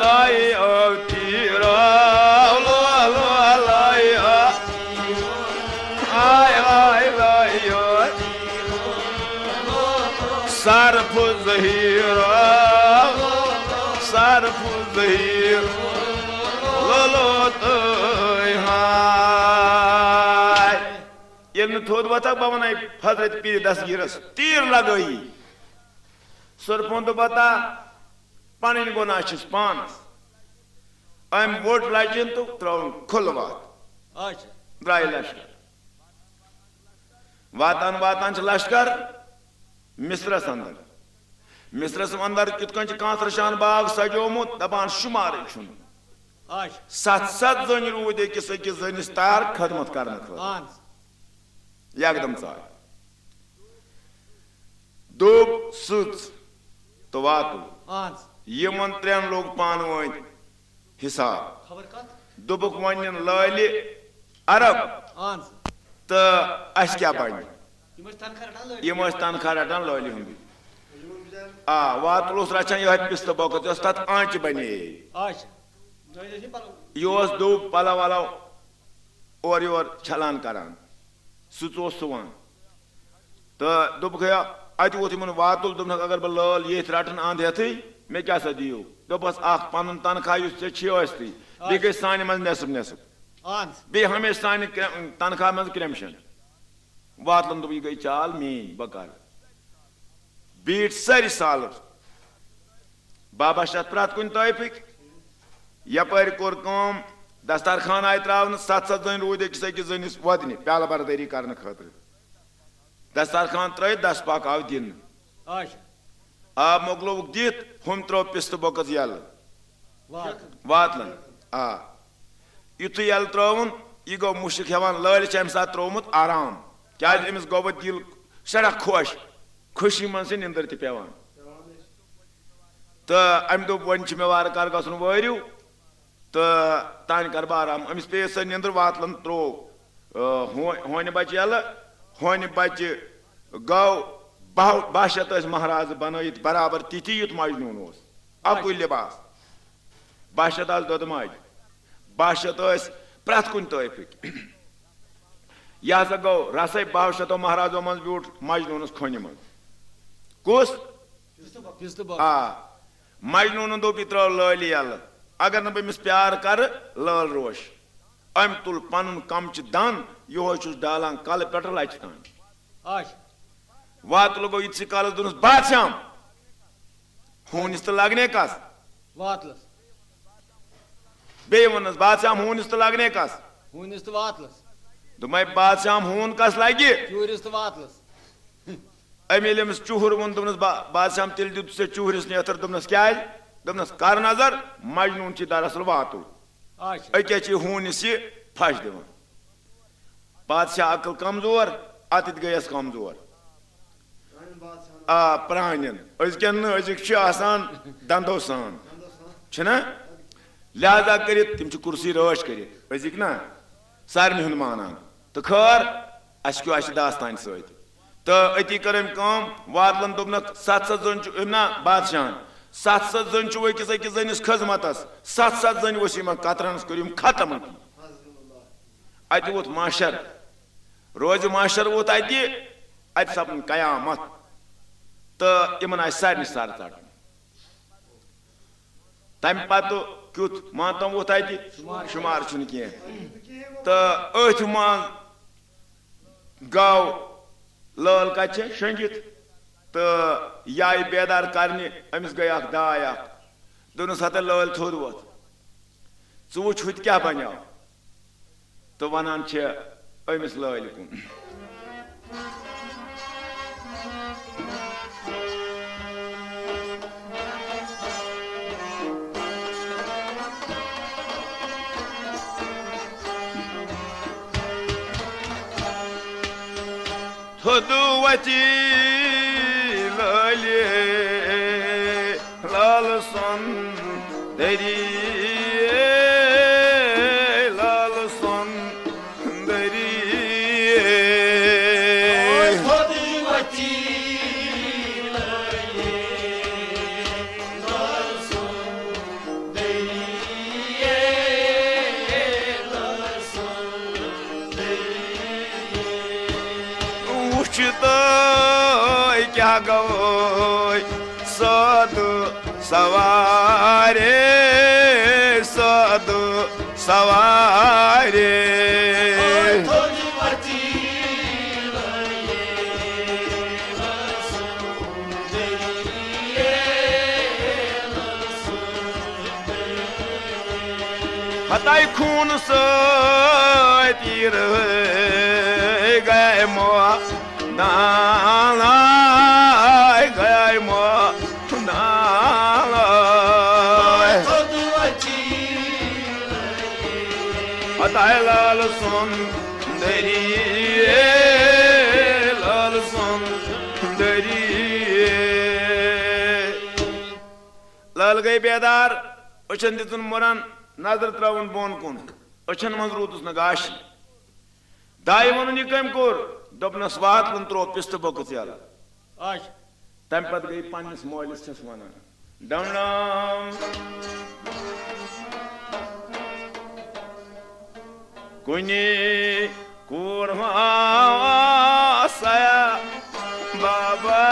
A: लाई सरफ जहीरा सरफ जहीर लो तो ये थोद बता बवन हजरत पीर दसगिरस तीर लगई सरपों तो बता पानी गोना पानस अम वोट लाइन तो त्रौन खुलवात
B: अच्छा
A: द्राय लश्कर वातान वातान लश्कर मिस्रस अंदर मिस्रस अंदर कित कांसरशान बाग सजोमुत दपान शुमार
B: अच्छा
A: 7 जन रूद अकिस जनिस तार खदमत करने एकदम चाय दोब सुच तो वातु यमन 3 लोग पान वन हिसाब दोबुक वन लालि अरब तो अस क्या बन यम तनखा रटान लालि हुंद वातुल रचान यह पिस्त बौकत तथ आंच बने यह दोब पलव वलव और योर छलान करान सुवान तो दोप अत वो वातुल दोपन अगर बह लाल ये रटन अंध हेथु मे क्या सा दियो दोपस पन तनख्वाह ती बे गई सान मज नेसफ नेसफ बे हमेशा सान तनख्वाह मज क्रमशन वातलन दोप यह गई चाल मीन बह कर बीट सारी साल बाबा शत प्रत कुन तयफिक यपर कोर कम दस्तरखान आय त्रावन 7 जन रूद अकिस अकिस जनिस वदन प्याल बरदरी करने खतर दस्तरखान त्र 10 पाक आव दिन आब मोकलोक दित हम त्रो पिस्त बोकस यल वातलन युथ यल त्रोन यह गो मुश्क हेवान लाल अम सात त्रोमुत आराम क्या अमिस गो दिल सड़ा खुश खुशी मन से निंदर पेवान तो अम दोप वन मे वार कर गसन वरिव तो तान कर बह आराम अमिस पे सो निंदर वातलन त्रो होन बच यल होन बच गौ 12 महाराज बनत बराबर तिथि युत मजनून अकु लिबास 12 दोद मज 12 प्रत कुन तयफिक यह हसा गो रसै 12 महाराजों मज ब्यूट मजनूनस खोन मज कुस मजनून दोप त्रो लाल यल अगर न बमिस प्यार कर लाल रोश अम तुल पन कमच दन यो डालान कल पे लच तान वातल गो इत काल दोनस बादशाह हूनिस तो लगने कस
B: वातलस
A: बे वनस बादशाह हूनिस तो लगने कस
B: हूनिस तो वातलस
A: दोमे बादशाह हून कस लगे
B: चूरिस तो वातलस
A: अमिल अमिस चूहर वो दोपनस बादशाह तिल दित से चूहरिस नेतर दोपनस क्या दोपनस कर नजर मजनून दरअसल वातुल अके हूनिस फश दिवान बादशाह अकल कमजोर अत गयस कमजोर प्रान अजकन अजुक आसान दंदो सान छना लिहाजा कर तम कुर्सी रश कर अजुक ना सारे हुंद मानान तो खर अस क्यों दास्तान सत तो अति कर वातलन दोपन 7 जन ना बादशाह 7 जन अकिस अकिस जनिस खजमत 7 जन वसीम कतरनस कर खत्म अत वोत माशर रोज माशर वोत अत सपन कयामत तो इन आ सारे सर चट तम पत क्युत मातम वोत शुमार कह तो अथ मज गौ लाल कत शंगित तो याय बेदार करने अमिस गई दाय दोनस हता लाल थोद वोत च वुच हुत क्या बनो तो वनान अमिस लाल कुन थोदुवती लाले लाल सुंदरी लाल सुंदरी
E: थोदुवती लाले लाल सुंदरी लाल सुंदरी
A: क्या गो सद सवारे हताई खून तीर गए मो गए मो हताई लाल सुंदरी लाल सुंदरी लाल गई बेदार अचन दितुन मुरन नजर त्रावन बोन कुन अचन मज रूदुस न गाशी दाय वनुन यह कम कोर दोपनस वातलन त्रो पिस्त बोकस यल तम पत गई पन्निस मोलिस छस वनान डम कुनी कुरमा सया बाबा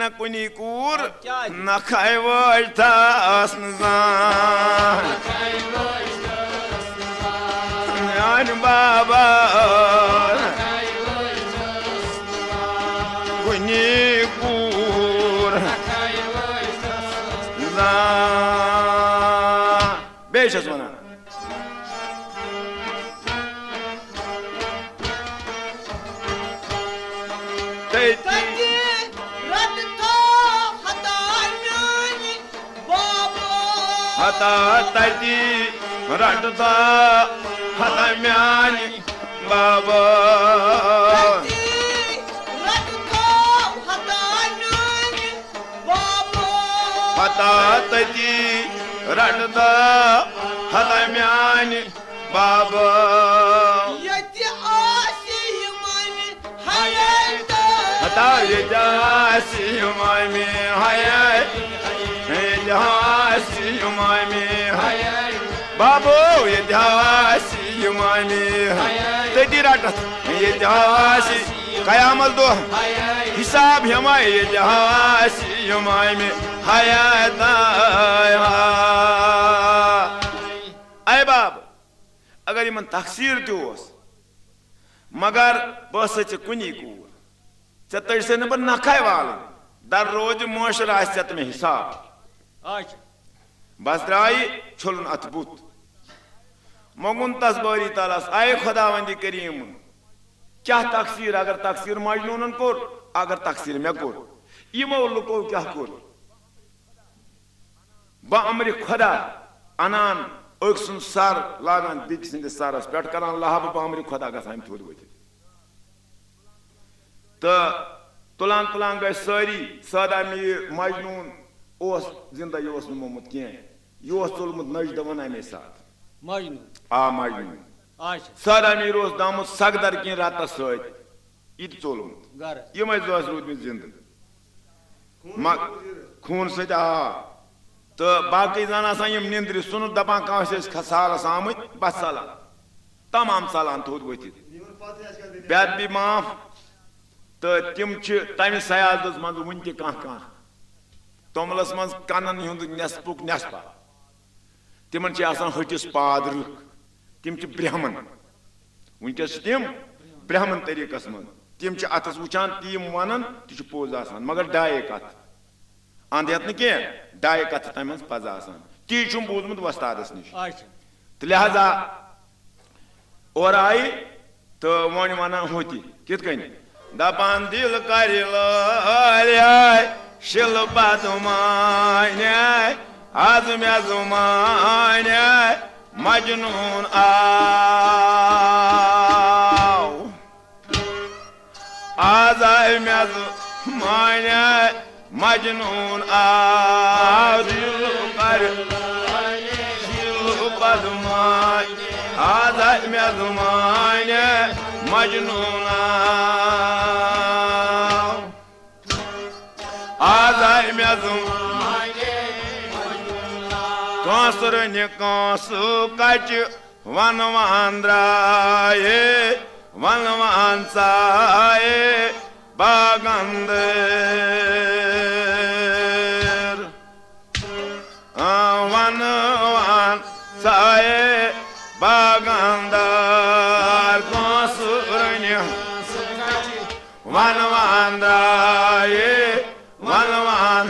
A: न कुनी कूर
B: क्या?
A: न खाए वस नजान बाबा कुनी कूर बेशस वना
C: तति रट तो हता म्यानी बाबा
A: हता तति रटता हता म्यानी बाबा
C: तति रट तो हता म्यानी बाबा
A: हता तति रटता हता म्यानी बाबा
C: यति आसी मामी hayalda
A: हता यजासी मामी हाय यजासी मामी हाय बाबू यजासी मामी तति रटत यजासी कयामत दो हिसाब हमारे यजासी मामी हाय अय बाब अगर इन तकसीर दोस मगर बस कुनी कूर ऐ तसे न नखाय वाल दर रोज मोशर आत में हिसाब
B: अच्छा
A: बस द्राई छुलन अतबुत मगुन तस बारी तालस आय खुदावंदी करीम क्या तकसीर अगर तकसीर मजनून कोर अगर तकसीर मे कोर यमो लुको क्या कोर बमर खुदा अनान अक सुन सर लागान बिक सिंदिस सरस पे करान लहब बमर खुदा गसान थोद वत तो तुलान तुलान गए सारी सादा मीर मजनून ओस जिंदा ये मोमुत कह यह चोलमुत नज दवन अमे साथ
B: मजनू
A: आ मजनून
B: अच्छा
A: सादा मीर दामुत सगदर कह रात सत यह चोलमुत
B: गर
A: यम रूदम जिंद खून सत आ तो बाकी जान यम निंद्र सुन दपान कह सालस आमत बस सालान तमाम सालान थोद वत बेद भी माफ तो तम तमि सयादस मज वन कह तोमलस मज कनन हुंद नेसपुक नेसपा तिमन हटिस पाद रुख तम ब्राह्मण वनकस तम ब्राह्मण तरीकस मज तम अतस वुचान तीम वन तह पोज आसान मगर डाये कथ अंध हेत न कह डाये कथ तम पज आसान ती बूजमुत वस्तादस निश
B: अच्छा
A: तो लिहाजा और आई तो वन वन होती कित कन दपान दिल कर शिल बदमान आज मे जुमान मजनून आओ आज आय मे जुमान मजनून आओ दिल कर शिल बदमान आज आय मे जुमान मजनून आज आय मे कांसर ने कांस कच वन वन द्राये वन वन चाये बागंदर वन वन चाये बागंदर कांसर ने वन वन द्राये वन वन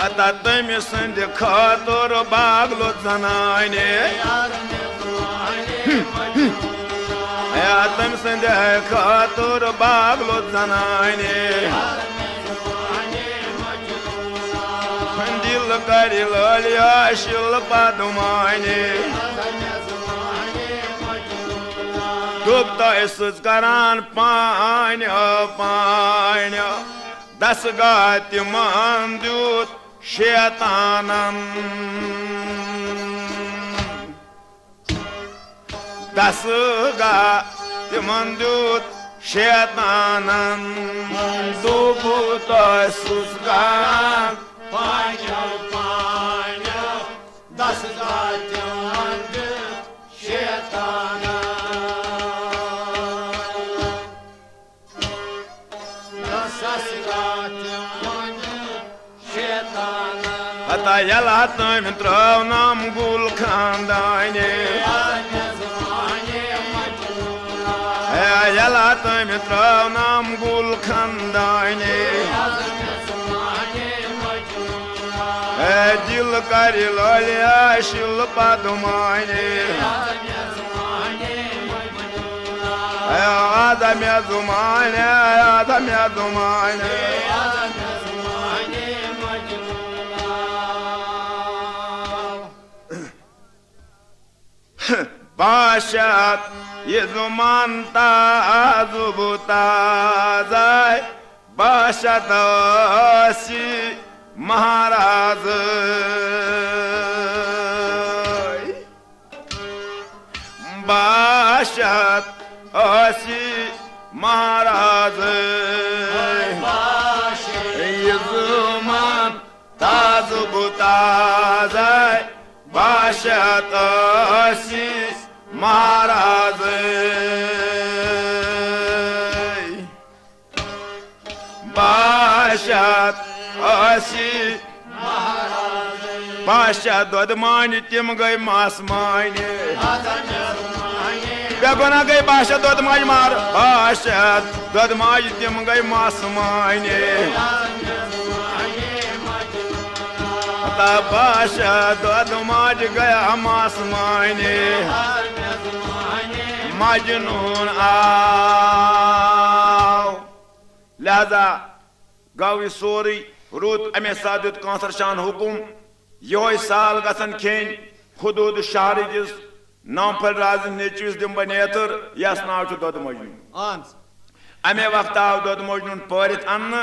A: हता तम संद खातर बागलो जनाने तम संद खातर बागलो जनाने दिल कर लिया शिल पदमाने दुबता करान पान पान दस गात मान दूत शैतानन दस गात मान दूत शैतानन दुबता करान पान पान
E: दस गात्यान शैताना दस गात्यान शैताना
A: Hata yala tăi într-o n-am gul candane Yala tăi într-o n-am gul candane Dil care lolia și lăpadumane Ada mea dumane, ada mea dumane Başat yezuman tazubuta zay Başat asi Maharaj Başat asi Maharaj Yezuman tazubuta zay Başat asis Maharaj Başat asis Maharaj Başat dodmani tim gay masmani Begona gay başat dodmani mar Başat dodmani tim gay masmani Başa dodmaj gaya masmani Majnun av Lihaza gavi sori Rut ame sadut kansar shan hukum Yoy sal gasan khen Hudud şahricis Nampal razin neçiz dim banetir Yasnav çu dodmajnun
B: Ans.
A: Ame vakta av dodmajnun parit anna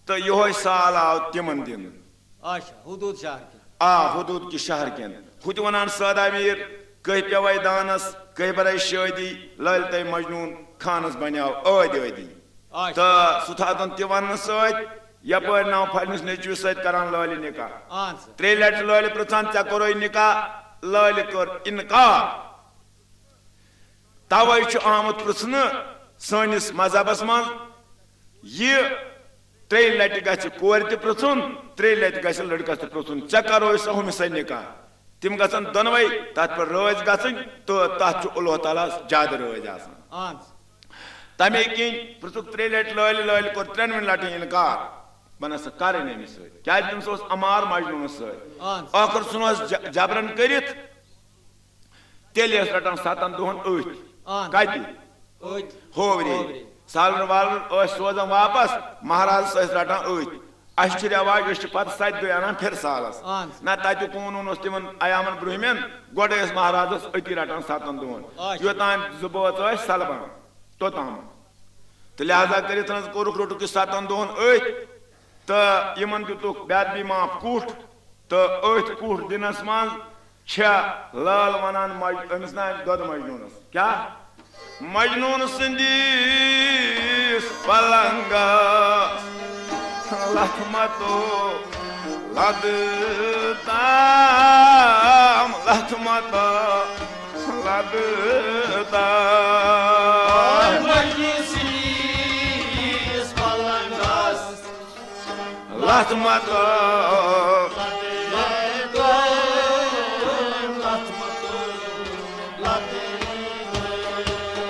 A: Ta yoy sal av timan din
B: Aşa. Hudud şahri.
A: Hudud ki şahar ken Hud vanan sadamir Kay pevay danas Kay baray şödi Laltay majnun Khanas banyav Ödi ödi
B: Aşa.
A: Ta sutadan tivanna söyd Yapar nav falnis neçvi söyd karan lali nikah
B: Ans.
A: Treylet lali pratsan tya koroy nikah Lali kor inkar Tavay çu Ahmet prasını Sanis mazhabas man Ye Treylet gachi korti prasun Treylet gachi ladkas te prasun Chakaroy sahum se nikah Tim gasan donvay tat par roz gasan To tat çu Allah Taala jad roz asan
B: Ans.
A: Tame kin prasuk treylet lali kor 3 min lati inkar Bana sakare ne misoy Kya tim sos amar majnun soy
B: Ans.
A: Akır sunos jabran karit Telias ratan satan duhan öt
B: Ans.
A: Kayti
B: Öt.
A: Hovri Salın valın o sozan vapas Maharaj söz ratan öt Aşçı avaj işte pat sayt duyanan fer salas
B: Ans.
A: Na tatu konun ostiman ayaman bruhimen Godes Maharaj öti ratan satan duhan
B: Aş.
A: Yotan zubot oy salban Totam Teliaza karitans koruk rotu ki satan duhan öt Ta iman tutuk bad bi maaf kurt Ta öt kurt dinasman Çya lal vanan ömüsnan dod majnunus Kya? Majnun sindis palanga Lahmato ladıtam Lahmato ladıtam
E: Majlisis palangas
A: Lahmato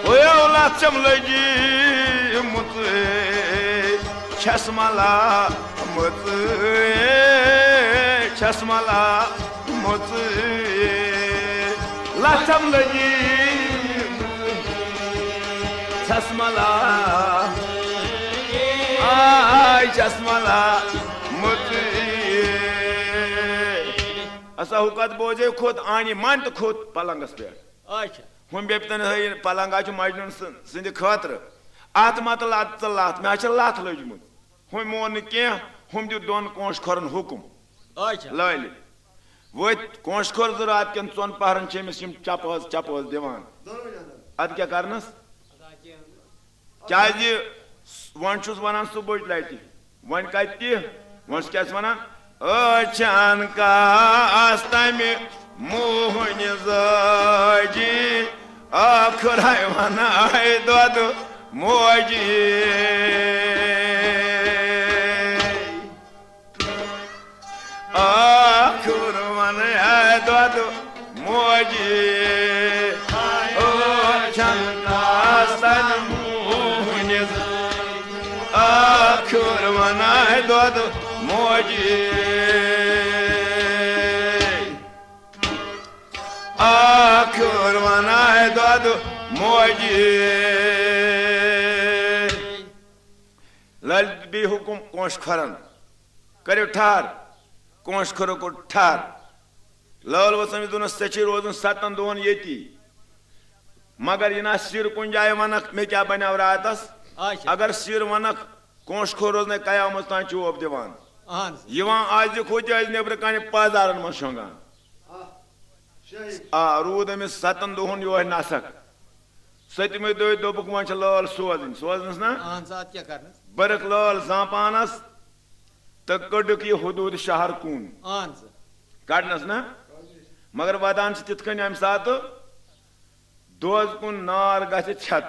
A: Oyavlatçam lagi mutlu Çasmala mutlu Çasmala mutlu Latçam lagi Çasmala Ay çasmala mutlu Asa hukat boje khod ani mant khod palangas pe
B: Aşa.
A: Hum beptan hay palangaçı majnun sindi khatr atmat lat me lat lojmut hum mon ke hum di don konş korun hukum
B: Aşa.
A: layli voit konş kor zurat ken son paran çemisim çapoz divan ad kya karnas kyaji one chus vanan su boy layti one kaytti one skas vanan Öçan kastami muhuni zaji akır hayvana aydadı moji akır hayvana aydadı moji Öçan kastami muhuni zaji akır hayvana aydadı moji akır hayvana aydadı moji लल भी हुकुम कोश खरन करो ठार कोश खरो को ठार लाल वसम दोनों सची रोजन सतन दोन येती मगर ये ना सिर कुन जाए वनक में क्या बना रातस
B: अच्छा
A: अगर सिर वनक कोश खरो ने कयामत तान चोब दिवान
B: अहन
A: यवान आज खोज आज नेबर काने पाजारन में शोंगान रूद में सतन दोन यो है नासक सतमे दो दो बुकमान लाल सोजन सोजन ना
B: अहन साथ क्या करना
A: बरक लाल जापानस तो कड़क ये हदूद शहर कून
B: अहन
A: कड़नस ना मगर वदान से तिथकन अम सात दोज कुन नार गछ छत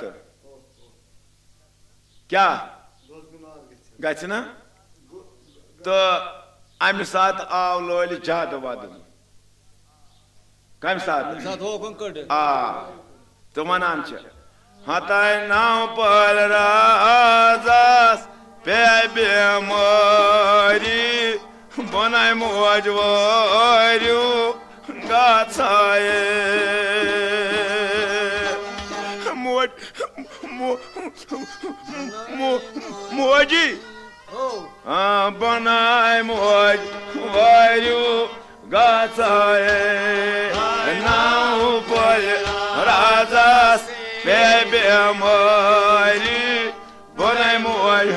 A: क्या गछ ना तो अम सात आव लोल जाद वदन कम सात
B: साथ होकन कड़
A: तो वनान हताय नाव पर राजास पे बेमारी बनाय मोजवारियो गाछाए मोज मोजी
B: ओ
A: बनाय मोजवारियो गाछाए नाव पर राजास पे बेमारी बनाय मोज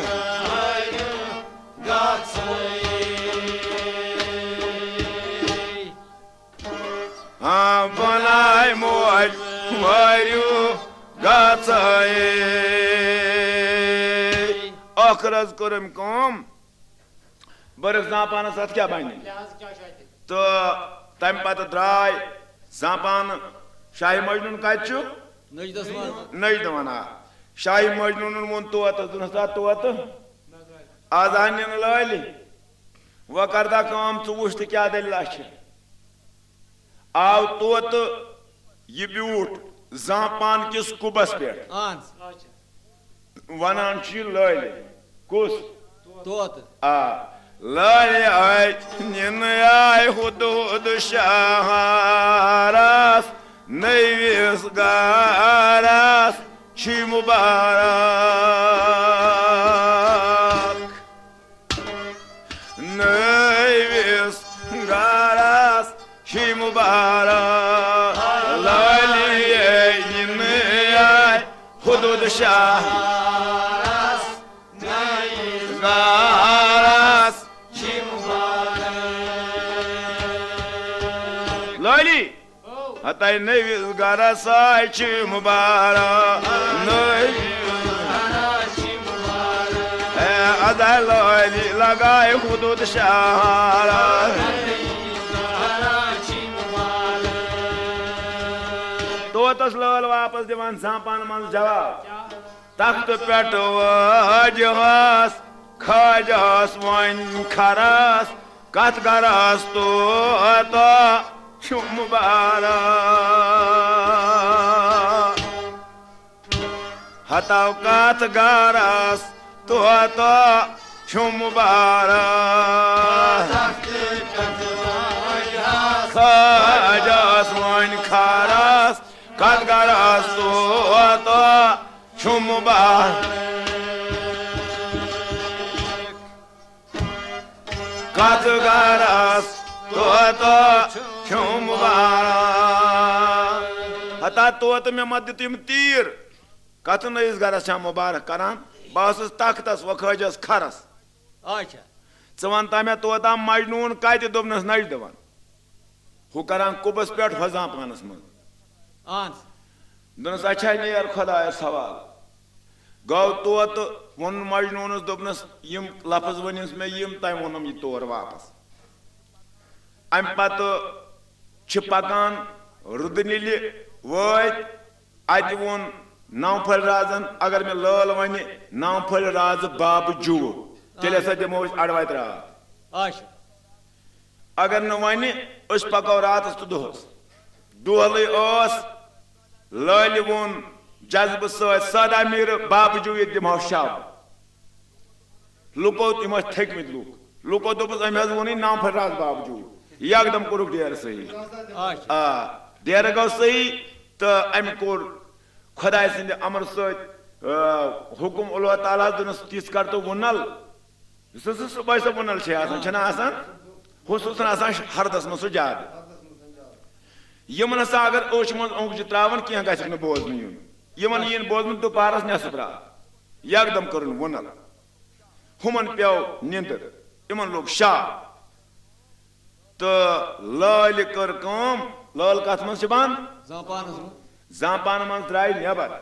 A: बनाय मोज मारियो गाछाए अखरज करम कम बरस जापान साथ क्या बने
D: लिहाज क्या शायद
A: तो तम पत द्राय जापान शाही मजनून कछु
B: नज दसमान
A: नहीं दवाना शाही मजनून मोन तो दुनसा तो आजान लाली व करदा काम च वुछ तो क्या दलील आव तोत यह ब्यूट जापान किस कुबस पे
B: अहन
D: अच्छा
A: वनान लाली कुस
B: तोत
A: लाली आय निन आय हुदूद शहरास नैविस गारास छी मुबारक नैविस गारास छी मुबारक लाली निन आय हुदूद शहरास गारास लाली हताय नैविस गारास छी मुबारक अदा लाली लगाए हुदूद शहरास तोतस लाल वापस दिवान जापान मन जवाब तख्त पेट वजहस खजस वन खरस कत गरस तो मुबारक हताव कत गरस तो मुबारक खजस वन खरस कत गरस तो मुबारक कत गरस तो मुबारक हता तो मे मत दिम तीर कत नईस गरस मुबारक करान बस तख्तस व खजस खरस
B: अच्छा
A: च वन मे तोता मजनून कत दोपनस नज दिवान हु करान कुबस पे फजा पानस मन
B: अहन
A: दोनस अच्छा नेर खुदायस सवाल गौ तोत वन मजनूनस दोपनस यम लफज वनिस मे यम तम वनम यह तोर वापस अम पत पकान रुदनिल वत अत वोन नौफल राजन अगर मे लाल वन नौफल राज बाब जू तेल हसा दिमो अड़वत रात
B: अच्छा
A: अगर न वन पको रात तो दोहस दोहल लाल वोन जज्ब सदा मीर बाब जू दिमो शब लुको तम थकमित लुको दोपस अम वोन नौफल राज बाब जू एकदम कोरुक डेर सही
B: अच्छा
A: डेर गो सही तो अम कोर खुदा सद अमर हुकुम अल्लाह ताला दुनस तीस कर तो वनल सुबह सो वनल हुस हरदस मज सह ज्यादा यमन हसा अगर ओश मज ओंग त्रावन कह गन बोजन यून यमन यीन बोजन दोपहरस नेसफ रात एकदम कर वनल हुमन पे निंदर इमन लोग शाह तो लाल कर कम लाल कत मज बंद
B: जापानस
A: जापान मन द्राय नबर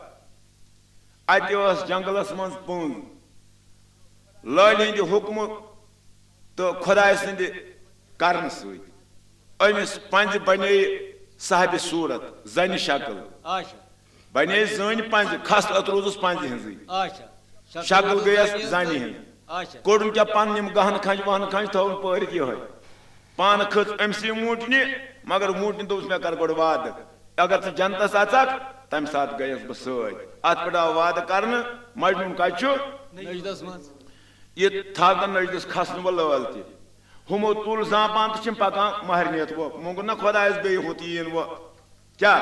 A: अत जंगलस मज पुन लाल हंद हुक्म तो खुदा सद करन समिस पंज बने साहब सूरत जन शक्ल
B: अच्छा
A: बने जन पंज खसलत रोजस पंज हज
B: अच्छा
A: शक्ल गयस जन हज
B: अच्छा
A: कोड़न क्या पन गहन खंज वहन खंज थवन पर ये पान खच अमसी मूटन मगर मूटन दोस मे कर गोड़ वाद अगर ज जनतस अचक तम सात गयस बह सत पे आव वाद कर मजनून कत
B: नजदस मज
A: ये थाकन नजदस खसन वो लाल तमो तुल जापान तो पकान महरनियत वो मोंग ना खुदायस बे होत यीन वो क्या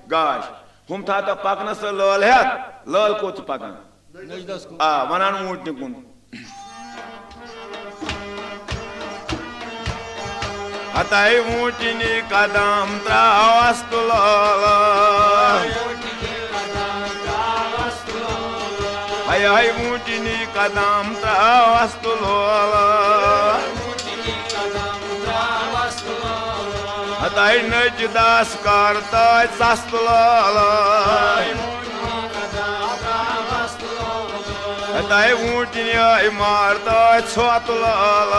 A: गाश हम था पकनस लाल हेत लाल कोत पकान
B: नजदस
A: वनान मूटन कुन हताई ऊँटनी कदम त्रावस तुलाल हाय हाय ऊँटनी कदम त्रावस तुलाल हताई नजदास करता सस्तुलाल हताई ऊँटनी मारता छोतुलाल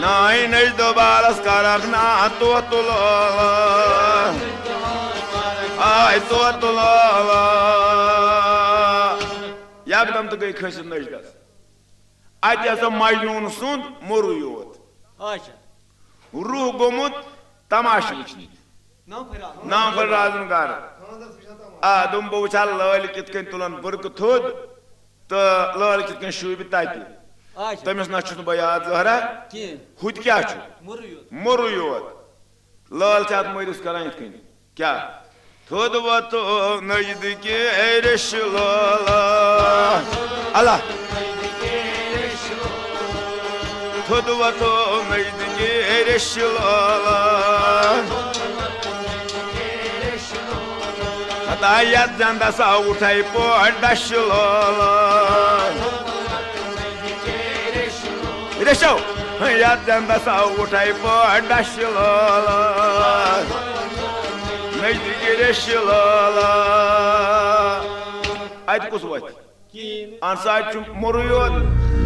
A: नाई नज दो बालस करक ना तो आय तो एकदम तो गई खस नजदस अत मजनून सुंद मोरू योत
B: अच्छा
A: रूह गोमुत तमाश वुचन नाम फल राजन गर दुम बह वुचा लाल कित तुलन बुरक थोद तो लाल कित शूब तत
B: अच्छा
A: तमिस ना बह याद जहरा हुत क्या मोरू योत लाल चात मरिस कर क्या थोद वो नजदीकी रिश अल्लाह थोद वो नजदीकी रिश हदायत जंदा सा उठाई पोडश रेशो याद जंदा सा उठाई पोडश नजदीकी रिश अत कुस वत अन सा मोरू योत